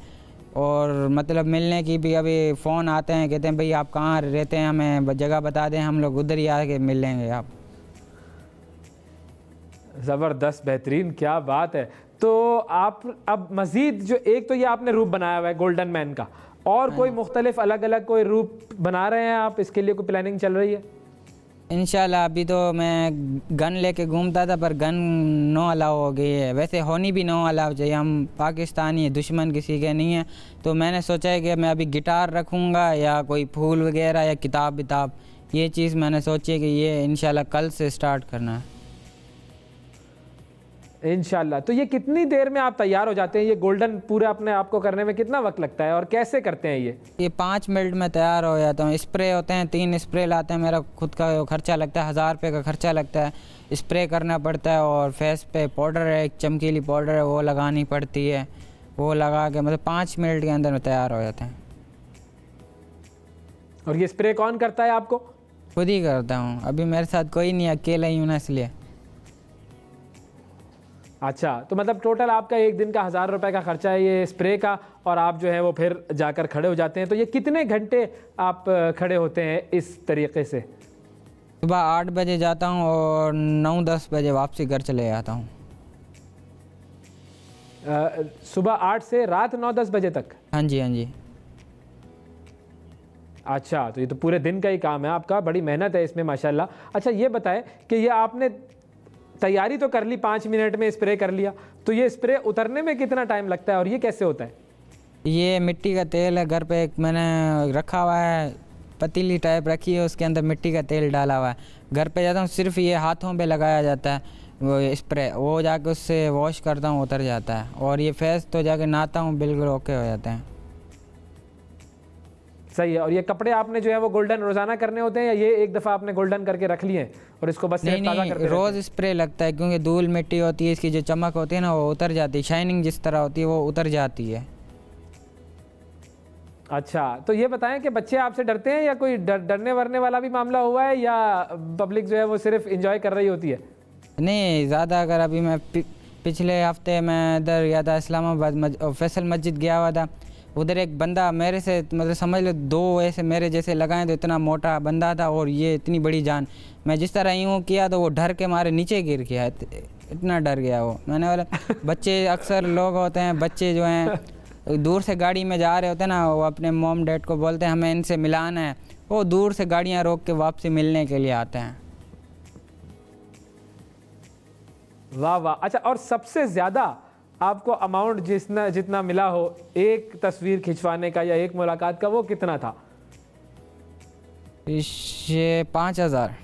और मतलब मिलने की भी अभी फ़ोन आते हैं, कहते हैं भाई आप कहाँ रहते हैं, हमें जगह बता दें, हम लोग उधर ही आके मिल लेंगे आप। ज़बरदस्त, बेहतरीन, क्या बात है। तो आप अब मज़ीद जो एक तो ये आपने रूप बनाया हुआ है गोल्डन मैन का, और कोई मुख्तलिफ अलग अलग कोई रूप बना रहे हैं आप, इसके लिए कोई प्लानिंग चल रही है? इंशाल्लाह अभी तो मैं गन लेके घूमता था, पर गन नो अलाउ हो गई है। वैसे होनी भी नो अलाउ चाहिए, हम पाकिस्तानी है, दुश्मन किसी के नहीं है। तो मैंने सोचा है कि मैं अभी गिटार रखूँगा या कोई फूल वगैरह या किताब विताब, ये चीज़ मैंने सोची है कि ये इंशाल्लाह कल से स्टार्ट करना है इंशाल्लाह। तो ये कितनी देर में आप तैयार हो जाते हैं? ये गोल्डन पूरे अपने आप को करने में कितना वक्त लगता है और कैसे करते हैं ये? 5 मिनट में तैयार हो जाता हूँ। स्प्रे होते हैं, 3 स्प्रे लाते हैं, मेरा खुद का खर्चा लगता है, 1000 रुपये का खर्चा लगता है। स्प्रे करना पड़ता है और फेस पे पाउडर है, एक चमकीली पाउडर है, वो लगानी पड़ती है। वो लगा के मतलब 5 मिनट के अंदर में तैयार हो जाते हैं। और ये स्प्रे कौन करता है आपको? खुद ही करता हूँ। अभी मेरे साथ कोई नहीं, अकेला ही हूँ ना, इसलिए। अच्छा, तो मतलब टोटल आपका एक दिन का 1000 रुपये का खर्चा है ये स्प्रे का, और आप जो है वो फिर जाकर खड़े हो जाते हैं। तो ये कितने घंटे आप खड़े होते हैं इस तरीके से? सुबह 8 बजे जाता हूँ और 9-10 बजे वापसी घर चले जाता हूँ। सुबह 8 से रात 9-10 बजे तक? हाँ जी, हाँ जी। अच्छा, तो ये तो पूरे दिन का ही काम है आपका, बड़ी मेहनत है इसमें माशाल्लाह। अच्छा, ये बताएं कि ये आपने तैयारी तो कर ली, 5 मिनट में स्प्रे कर लिया, तो ये स्प्रे उतरने में कितना टाइम लगता है और ये कैसे होता है? ये मिट्टी का तेल है, घर पे एक मैंने रखा हुआ है, पतीली टाइप रखी है, उसके अंदर मिट्टी का तेल डाला हुआ है। घर पे जाता हूँ, सिर्फ ये हाथों पे लगाया जाता है वो स्प्रे, वो जाके उससे वॉश करता हूँ, उतर जाता है। और ये फेस तो जाके नहाता हूँ, बिल्कुल ओके हो जाते हैं। सही है। और ये कपड़े आपने जो है वो गोल्डन रोजाना करने होते हैं या ये एक दफ़ा आपने गोल्डन करके रख लिए हैं और इसको बस नहीं ताज़ा करते रोज़ स्प्रे लगता है, क्योंकि धूल मिट्टी होती है, इसकी जो चमक होती है ना वो उतर जाती है, शाइनिंग जिस तरह होती है वो उतर जाती है। अच्छा, तो ये बताएं कि बच्चे आपसे डरते हैं या कोई डरने वरने वाला भी मामला हुआ है, या पब्लिक जो है वो सिर्फ इंजॉय कर रही होती है? नहीं ज़्यादा। अगर अभी मैं पिछले हफ्ते मैं इधर गया था इस्लामाबाद, फैसल मस्जिद गया हुआ था। उधर एक बंदा मेरे से मतलब समझ लो 2 ऐसे मेरे जैसे लगाए, तो इतना मोटा बंदा था और ये इतनी बड़ी जान। मैं जिस तरह यूँ किया तो वो डर के मारे नीचे गिर गया, इतना डर गया वो। मैंने बोला बच्चे अक्सर लोग होते हैं, बच्चे जो हैं दूर से गाड़ी में जा रहे होते हैं ना, वो अपने मॉम डैड को बोलते हैं हमें इनसे मिलाना है, वो दूर से गाड़ियाँ रोक के वापसी मिलने के लिए आते हैं। वाह वाह। अच्छा, और सबसे ज़्यादा आपको अमाउंट जितना मिला हो एक तस्वीर खिंचवाने का या एक मुलाकात का, वो कितना था? ये 5000।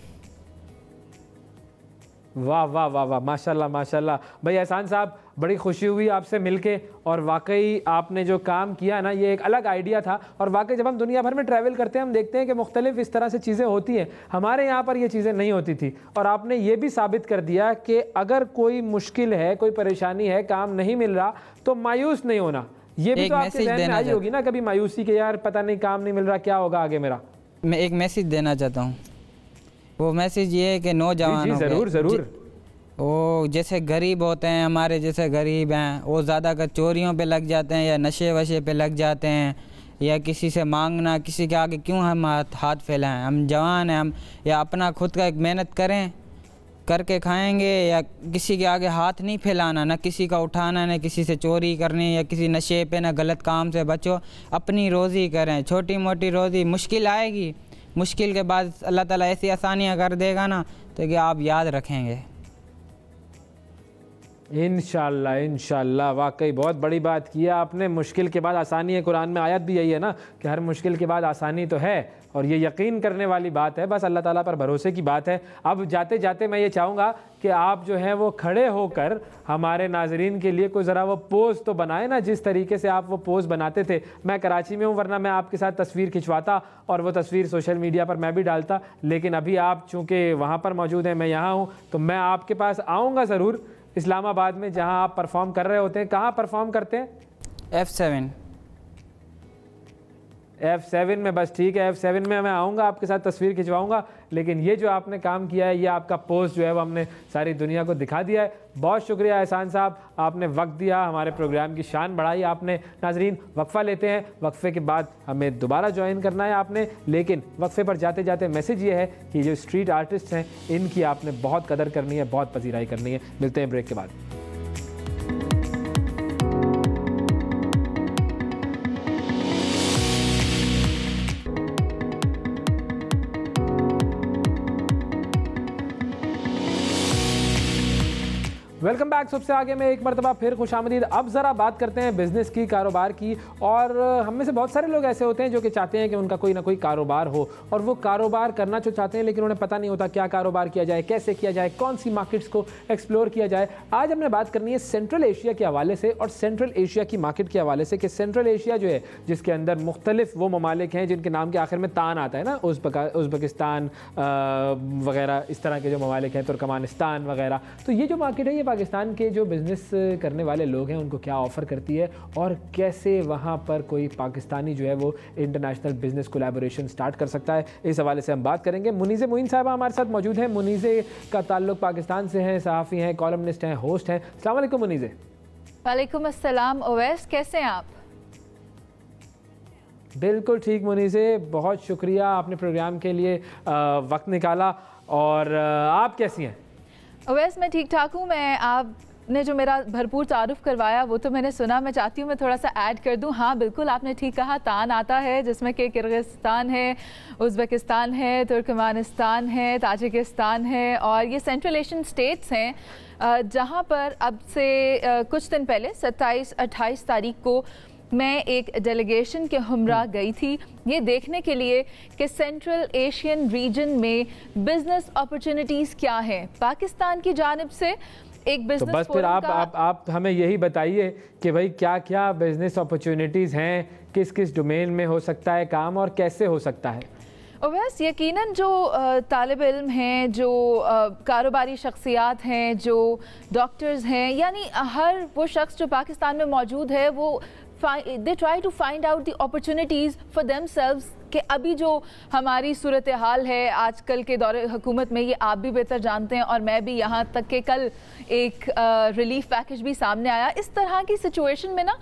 वाह वाह वाह वाह, माशाल्लाह माशाल्लाह। भाई एहसान साहब, बड़ी खुशी हुई आपसे मिलके, और वाकई आपने जो काम किया ना ये एक अलग आइडिया था। और वाकई जब हम दुनिया भर में ट्रैवल करते हैं हम देखते हैं कि मुख्तलिफ इस तरह से चीज़ें होती हैं, हमारे यहाँ पर ये चीज़ें नहीं होती थी। और आपने ये भी साबित कर दिया कि अगर कोई मुश्किल है, कोई परेशानी है, काम नहीं मिल रहा, तो मायूस नहीं होना। ये भी तो आपके ज़हन में आई होगी ना कभी मायूसी के, यार पता नहीं काम नहीं मिल रहा, क्या होगा आगे मेरा। मैं एक मैसेज देना चाहता हूँ। वो मैसेज ये है कि नौजवान ज़रूर ज़रूर, वो जैसे गरीब होते हैं, हमारे जैसे गरीब हैं, वो ज़्यादातर चोरियों पे लग जाते हैं या नशे वशे पे लग जाते हैं, या किसी से मांगना, किसी के आगे क्यों हम हाथ फैलाएं। हम जवान हैं, हम या अपना खुद का एक मेहनत करें, करके खाएंगे, या किसी के आगे हाथ नहीं फैलाना, ना किसी का उठाना, ना किसी से चोरी करनी, या किसी नशे पे, ना गलत काम से बचो। अपनी रोज़ी करें, छोटी मोटी रोज़ी। मुश्किल आएगी, मुश्किल के बाद अल्लाह ताला ऐसी आसानियाँ कर देगा ना, तो कि आप याद रखेंगे इंशाल्लाह इंशाल्लाह। वाकई बहुत बड़ी बात की है आपने। मुश्किल के बाद आसानी है, कुरान में आयत भी यही है ना कि हर मुश्किल के बाद आसानी तो है, और ये यकीन करने वाली बात है, बस अल्लाह ताला पर भरोसे की बात है। अब जाते जाते मैं ये चाहूँगा कि आप जो हैं वो खड़े होकर हमारे नाजरीन के लिए कोई ज़रा वो पोज़ तो बनाए ना, जिस तरीके से आप वो पोज़ बनाते थे। मैं कराची में हूँ, वरना मैं आपके साथ तस्वीर खिंचवाता और वो तस्वीर सोशल मीडिया पर मैं भी डालता, लेकिन अभी आप चूँकि वहाँ पर मौजूद हैं, मैं यहाँ हूँ, तो मैं आपके पास आऊँगा ज़रूर इस्लामाबाद में, जहाँ आप परफॉर्म कर रहे होते हैं। कहाँ परफॉर्म करते हैं? F7। F7 में बस ठीक है, F7 में मैं आऊँगा, आपके साथ तस्वीर खिंचवाऊँगा, लेकिन ये जो आपने काम किया है, ये आपका पोस्ट जो है वो हमने सारी दुनिया को दिखा दिया है। बहुत शुक्रिया एहसान साहब, आपने वक्त दिया, हमारे प्रोग्राम की शान बढ़ाई आपने। नाजरीन, वक्फ़ा लेते हैं, वक्फ़े के बाद हमें दोबारा ज्वाइन करना है आपने, लेकिन वक्फ़े पर जाते जाते मैसेज ये है कि जो स्ट्रीट आर्टिस्ट हैं इनकी आपने बहुत कदर करनी है, बहुत पजीराई करनी है। मिलते हैं ब्रेक के बाद। Welcome back. सबसे आगे में एक मरतबा फिर खुशामदीद। अब ज़रा बात करते हैं बिज़नेस की, कारोबार की। और हम में से बहुत सारे लोग ऐसे होते हैं जो कि चाहते हैं कि उनका कोई ना कोई कारोबार हो, और वो कारोबार करना जो चाहते हैं लेकिन उन्हें पता नहीं होता क्या कारोबार किया जाए, कैसे किया जाए, कौन सी मार्केट्स को एक्सप्लोर किया जाए। आज हमने बात करनी है सेंट्रल एशिया के हवाले से और सेंट्रल एशिया की मार्केट के हवाले से कि सेंट्रल एशिया जो है जिसके अंदर मुख्तलिफ वो ममालिक हैं जिनके नाम के आखिर में तान आता है ना, उज़्बेकिस्तान वगैरह, इस तरह के जो ममालिक हैं, तुर्कमानिस्तान वगैरह। तो ये जो मार्केट है ये पाकिस्तान के जो बिज़नेस करने वाले लोग हैं उनको क्या ऑफ़र करती है और कैसे वहाँ पर कोई पाकिस्तानी जो है वो इंटरनेशनल बिज़नेस कोलैबोरेशन स्टार्ट कर सकता है, इस हवाले से हम बात करेंगे। मुनीज़े मोइन साहब हमारे साथ मौजूद हैं। मुनीज़े का ताल्लुक़ पाकिस्तान से है, सहाफ़ी हैं, कॉलमनिस्ट हैं, होस्ट हैं। अस्सलाम वालेकुम मुनीज़े। वालेकुम अस्सलाम। ओवैस, कैसे हैं आप? बिल्कुल ठीक मुनीज़े, बहुत शुक्रिया आपने प्रोग्राम के लिए वक्त निकाला। और आप कैसी हैं? ओवैस, मैं ठीक ठाक हूँ। मैं आपने जो मेरा भरपूर तारुफ करवाया वो तो मैंने सुना, मैं चाहती हूँ मैं थोड़ा सा ऐड कर दूँ। हाँ बिल्कुल, आपने ठीक कहा, तान आता है जिसमें कि किर्गिस्तान है, उज़्बेकिस्तान है, तुर्कमानिस्तान है, ताजिकिस्तान है, और ये सेंट्रल एशियन स्टेट्स हैं जहाँ पर अब से कुछ दिन पहले 27-28 तारीख को मैं एक डेलीगेशन के हमरा गई थी ये देखने के लिए कि सेंट्रल एशियन रीजन में बिजनेस अपॉर्चुनिटीज़ क्या हैं पाकिस्तान की जानिब से। एक बिजनेस तो बस फिर आप हमें यही बताइए कि भाई क्या क्या बिजनेस अपॉर्चुनिटीज़ हैं, किस किस डोमेन में हो सकता है काम और कैसे हो सकता है। ओवैस, यकीनन जो तालिब इल्म हैं, जो कारोबारी शख्सियात हैं, जो डॉक्टर्स हैं, यानी हर वो शख्स जो पाकिस्तान में मौजूद है वो they try to find out the opportunities for themselves कि अभी जो हमारी सूरत हाल है आजकल के दौरे हुकूमत में, ये आप भी बेहतर जानते हैं और मैं भी, यहाँ तक कि कल एक रिलीफ पैकेज भी सामने आया। इस तरह की सिचुएशन में ना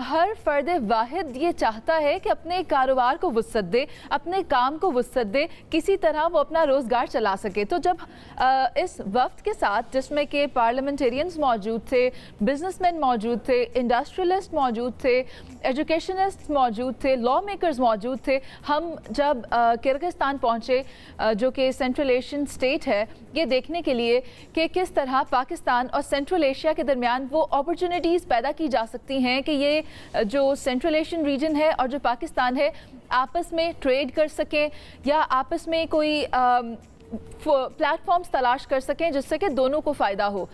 हर फ़र्द वाहिद ये चाहता है कि अपने कारोबार को वुसअत दे, अपने काम को वुसअत दे, किसी तरह वो अपना रोज़गार चला सके। तो जब इस वफ्द के साथ जिसमें कि पार्लियामेंटेरियंस मौजूद थे, बिजनेसमैन मौजूद थे, इंडस्ट्रियलिस्ट मौजूद थे, एजुकेशनिस्ट मौजूद थे, लॉ मेकर्स मौजूद थे, हम जब किर्गिस्तान पहुँचे जो कि सेंट्रल एशियन स्टेट है, ये देखने के लिए कि किस तरह पाकिस्तान और सेंट्रल एशिया के दरमियान वो अपॉर्चुनिटीज़ पैदा की जा सकती हैं कि ये जो सेंट्रल एशियन रीजन है और जो पाकिस्तान है आपस में ट्रेड कर सकें या आपस में कोई प्लेटफॉर्म्स तलाश कर सकें जिससे कि दोनों को फ़ायदा हो।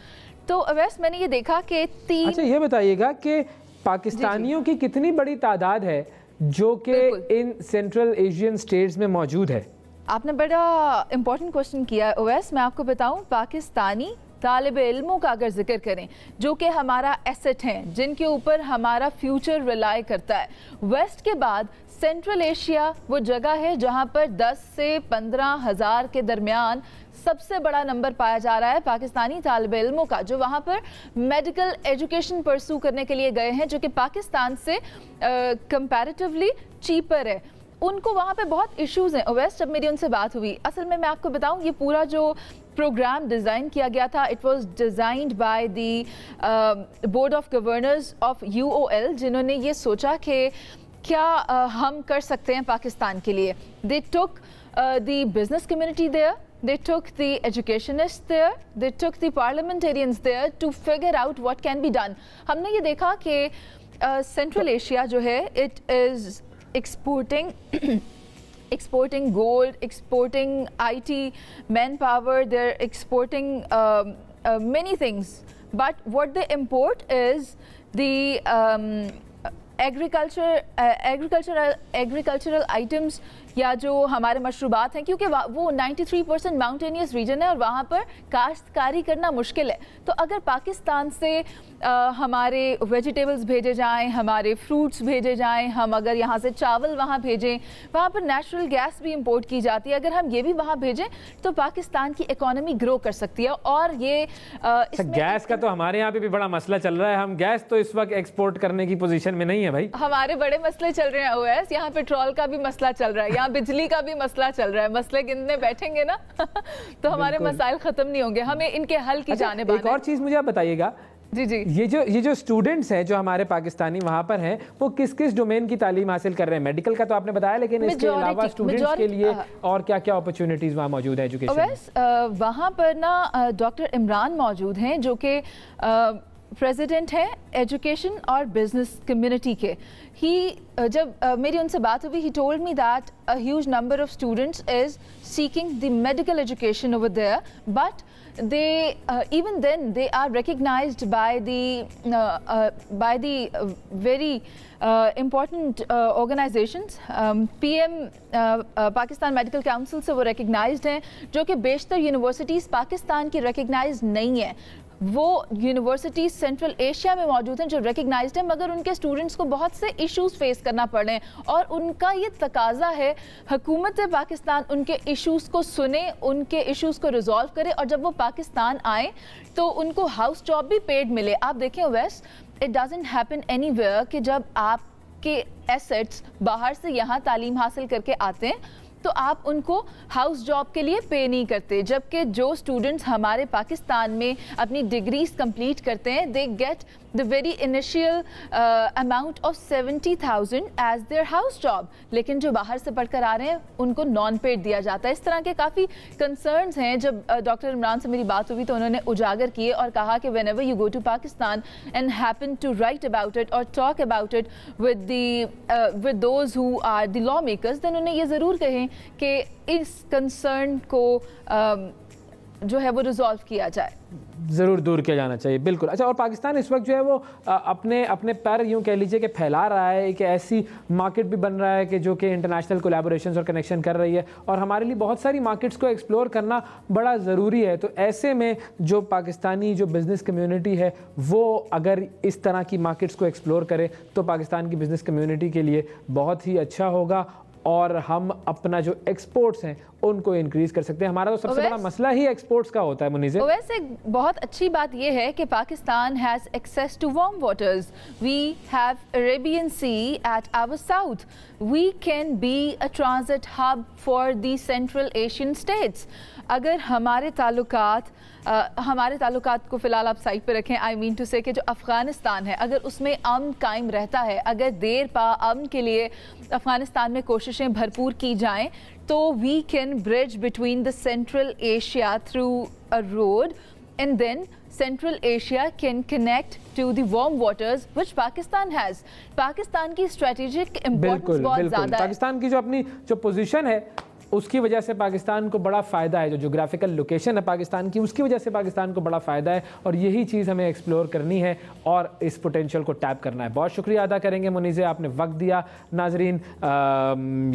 तो अवैस मैंने ये देखा कि अच्छा ये बताइएगा कि पाकिस्तानियों की कितनी बड़ी तादाद है जो कि इन सेंट्रल एशियन स्टेट्स में मौजूद है। आपने बड़ा इम्पोर्टेंट क्वेश्चन किया है ओवैस। मैं आपको बताऊं, पाकिस्तानी तालिब इल्मों का अगर जिक्र करें जो कि हमारा एसेट हैं, जिनके ऊपर हमारा फ्यूचर रिलाई करता है, वेस्ट के बाद सेंट्रल एशिया वो जगह है जहां पर 10 से 15 हज़ार के दरमियान सबसे बड़ा नंबर पाया जा रहा है पाकिस्तानी तालिब इल्मों का, जो वहाँ पर मेडिकल एजुकेशन परसू करने के लिए गए हैं, जो कि पाकिस्तान से कंपैरेटिवली चीपर है। उनको वहाँ पे बहुत इश्यूज़ हैं ओवैस। जब मेरी उनसे बात हुई, असल में मैं आपको बताऊँ, ये पूरा जो प्रोग्राम डिज़ाइन किया गया था, it was designed by the board of governors of UOL, जिन्होंने ये सोचा कि क्या हम कर सकते हैं पाकिस्तान के लिए। They took the business community there, they took the educationists there, they took the parliamentarians there to figure out what can be done. हमने ये देखा कि सेंट्रल एशिया जो है it is exporting gold, exporting IT manpower, they're exporting many things, but what they import is the agricultural items या जो हमारे मशरूबात हैं, क्योंकि वो 93% माउंटेनियस रीजन है और वहाँ पर काश्तकारी करना मुश्किल है। तो अगर पाकिस्तान से हमारे वेजिटेबल्स भेजे जाएं, हमारे फ्रूट्स भेजे जाएं, हम अगर यहाँ से चावल वहाँ भेजें, वहाँ पर नेचुरल गैस भी इंपोर्ट की जाती है, अगर हम ये भी वहाँ भेजें तो पाकिस्तान की इकोनॉमी ग्रो कर सकती है। और ये गैस का तो हमारे यहाँ पे भी बड़ा मसला चल रहा है। हम गैस तो इस वक्त एक्सपोर्ट करने की पोजीशन में नहीं है भाई। हमारे बड़े मसले चल रहे हैं ओवैस, यहाँ पेट्रोल का भी मसला चल रहा है, यहाँ बिजली का भी मसला चल रहा है। मसले गिनने बैठेंगे ना तो हमारे मसाइल खत्म नहीं होंगे, हमें इनके हल की जानिब आना है। एक और चीज मुझे आप बताइएगा, जी जी, ये जो स्टूडेंट्स हैं जो हमारे पाकिस्तानी वहाँ पर हैं, वो किस किस डोमेन की तालीम हासिल कर रहे हैं? मेडिकल का तो आपने बताया, लेकिन इसके अलावा स्टूडेंट्स के लिए और क्या क्या अपॉर्चुनिटीज वहाँ मौजूद है एजुकेशन? वहाँ पर ना डॉक्टर इमरान मौजूद हैं जो कि प्रेसिडेंट हैं एजुकेशन और बिजनेस कम्युनिटी के। जब मेरी उनसे बात हुई, he told me that a huge number of students is seeking the medical education over there, but they even then they are recognized by the very important organizations। PM Pakistan medical council से वो रिकग्नाइज्ड हैं, जो कि बेशतर यूनिवर्सिटीज़ पाकिस्तान की रिकग्नाइज नहीं है। वो यूनिवर्सिटीज़ सेंट्रल एशिया में मौजूद हैं जो रिकग्नाइज्ड है, मगर उनके स्टूडेंट्स को बहुत से इश्यूज़ फेस करना पड़ रहे हैं और उनका ये तकाजा है हुकूमत पाकिस्तान उनके इश्यूज़ को सुने, उनके इश्यूज़ को रिजॉल्व करे और जब वो पाकिस्तान आए तो उनको हाउस जॉब भी पेड मिले। आप देखें west, it doesn't happen anywhere कि जब आपके एसेट्स बाहर से यहाँ तालीम हासिल करके आते हैं तो आप उनको हाउस जॉब के लिए पे नहीं करते, जबकि जो स्टूडेंट्स हमारे पाकिस्तान में अपनी डिग्रीज कंप्लीट करते हैं they get the very initial amount of 70,000 as their house job, लेकिन जो बाहर से पढ़कर आ रहे हैं उनको नॉन पेड दिया जाता है। इस तरह के काफ़ी कंसर्न्स हैं। जब डॉक्टर इमरान से मेरी बात हुई तो उन्होंने उजागर किए और कहा कि whenever you go to Pakistan and happen to write about it और talk about it with those who are the law makers, then उन्हें ये ज़रूर कहें कि इस कंसर्न को जो है वो रिजॉल्व किया जाए, ज़रूर दूर किया जाना चाहिए। बिल्कुल। अच्छा, और पाकिस्तान इस वक्त जो है वो अपने पैर यूँ कह लीजिए कि फैला रहा है, एक ऐसी मार्केट भी बन रहा है कि जो कि इंटरनेशनल कोलैबोरेशंस और कनेक्शन कर रही है और हमारे लिए बहुत सारी मार्केट्स को एक्सप्लोर करना बड़ा ज़रूरी है। तो ऐसे में जो पाकिस्तानी जो बिज़नेस कम्युनिटी है वो अगर इस तरह की मार्केट्स को एक्सप्लोर करे तो पाकिस्तान की बिज़नेस कम्युनिटी के लिए बहुत ही अच्छा होगा और हम अपना जो एक्सपोर्ट्स हैं उनको इंक्रीज कर सकते हैं। हमारा तो सबसे बड़ा मसला ही एक्सपोर्ट्स का होता है मुनीज़। वैसे बहुत अच्छी बात यह है कि Pakistan has access to warm waters, we have Arabian Sea at our south, we can be a transit hub for the Central Asian states. अगर हमारे ताल्लुकात को फ़िलहाल आप साइड पे रखें, आई मीन टू से कि जो अफ़गानिस्तान है अगर उसमें अमन कायम रहता है, अगर देर पा अमन के लिए अफ़गानिस्तान में कोशिशें भरपूर की जाएं तो we can bridge between the Central Asia through a road and then Central Asia can connect to the warm waters which Pakistan has. Pakistan की strategic importance बहुत ज़्यादा है। पाकिस्तान की जो अपनी जो पोजीशन है उसकी वजह से पाकिस्तान को बड़ा फ़ायदा है, जो जोग्राफिकल लोकेशन है पाकिस्तान की उसकी वजह से पाकिस्तान को बड़ा फ़ायदा है और यही चीज़ हमें एक्सप्लोर करनी है और इस पोटेंशियल को टैप करना है। बहुत शुक्रिया अदा करेंगे मुनीज़, आपने वक्त दिया। नाजरीन,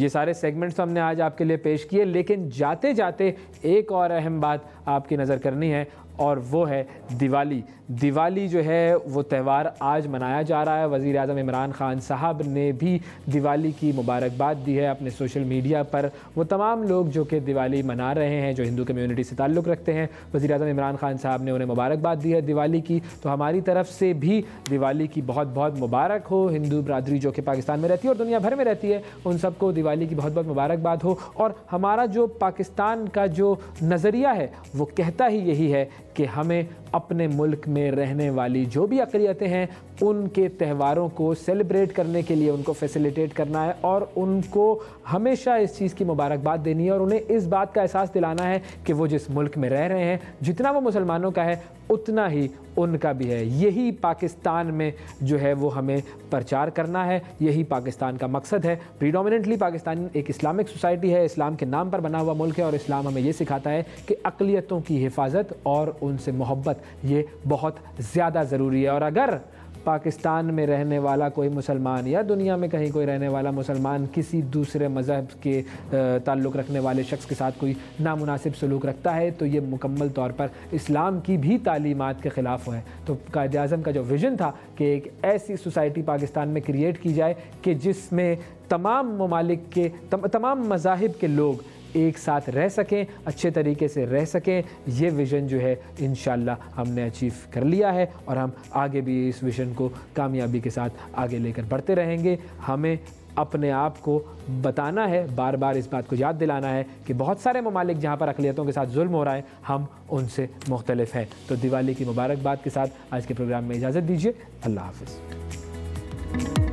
ये सारे सेगमेंट्स हमने आज आपके लिए पेश किए, लेकिन जाते जाते एक और अहम बात आपकी नज़र करनी है और वो है दिवाली। दिवाली जो है वो त्यौहार आज मनाया जा रहा है। वज़ीर आज़म इमरान ख़ान साहब ने भी दिवाली की मुबारकबाद दी है अपने सोशल मीडिया पर। वो तमाम लोग जो कि दिवाली मना रहे हैं जो हिंदू कम्युनिटी से ताल्लुक़ रखते हैं, वज़ीर आज़म इमरान ख़ान साहब ने उन्हें मुबारकबाद दी है दिवाली की। तो हमारी तरफ से भी दिवाली की बहुत बहुत मुबारक हो। हिंदू बरादरी जो कि पाकिस्तान में रहती है और दुनिया भर में रहती है उन सबको दिवाली की बहुत बहुत मुबारकबाद हो। और हमारा जो पाकिस्तान का जो नज़रिया है वो कहता ही यही है कि हमें अपने मुल्क में रहने वाली जो भी अक़लियतें हैं उनके त्योहारों को सेलिब्रेट करने के लिए उनको फैसिलिटेट करना है और उनको हमेशा इस चीज़ की मुबारकबाद देनी है और उन्हें इस बात का एहसास दिलाना है कि वो जिस मुल्क में रह रहे हैं जितना वो मुसलमानों का है उतना ही उनका भी है। यही पाकिस्तान में जो है वो हमें प्रचार करना है, यही पाकिस्तान का मकसद है। प्रीडोमिनेंटली पाकिस्तान एक इस्लामिक सोसाइटी है, इस्लाम के नाम पर बना हुआ मुल्क है और इस्लाम हमें ये सिखाता है कि अक़लियतों की हिफाजत और उनसे मोहब्बत ये बहुत ज़्यादा ज़रूरी है। और अगर पाकिस्तान में रहने वाला कोई मुसलमान या दुनिया में कहीं कोई रहने वाला मुसलमान किसी दूसरे मज़हब के ताल्लुक़ रखने वाले शख्स के साथ कोई नामुनासिब सलूक रखता है तो ये मुकम्मल तौर पर इस्लाम की भी तालीमात के ख़िलाफ़ है। तो कायद-ए-आज़म का जो विज़न था कि एक ऐसी सोसाइटी पाकिस्तान में क्रिएट की जाए कि जिसमें तमाम ममालिक के तमाम मज़ाहिब के लोग एक साथ रह सकें, अच्छे तरीके से रह सकें, ये विज़न जो है इंशाअल्लाह हमने अचीव कर लिया है और हम आगे भी इस विज़न को कामयाबी के साथ आगे लेकर बढ़ते रहेंगे। हमें अपने आप को बताना है, बार बार इस बात को याद दिलाना है कि बहुत सारे ममालिक जहाँ पर अक़लियतों के साथ जुल्म हो रहा है हम उनसे मुख्तलिफ हैं। तो दिवाली की मुबारकबाद के साथ आज के प्रोग्राम में इजाज़त दीजिए। अल्लाह हाफ़िज़।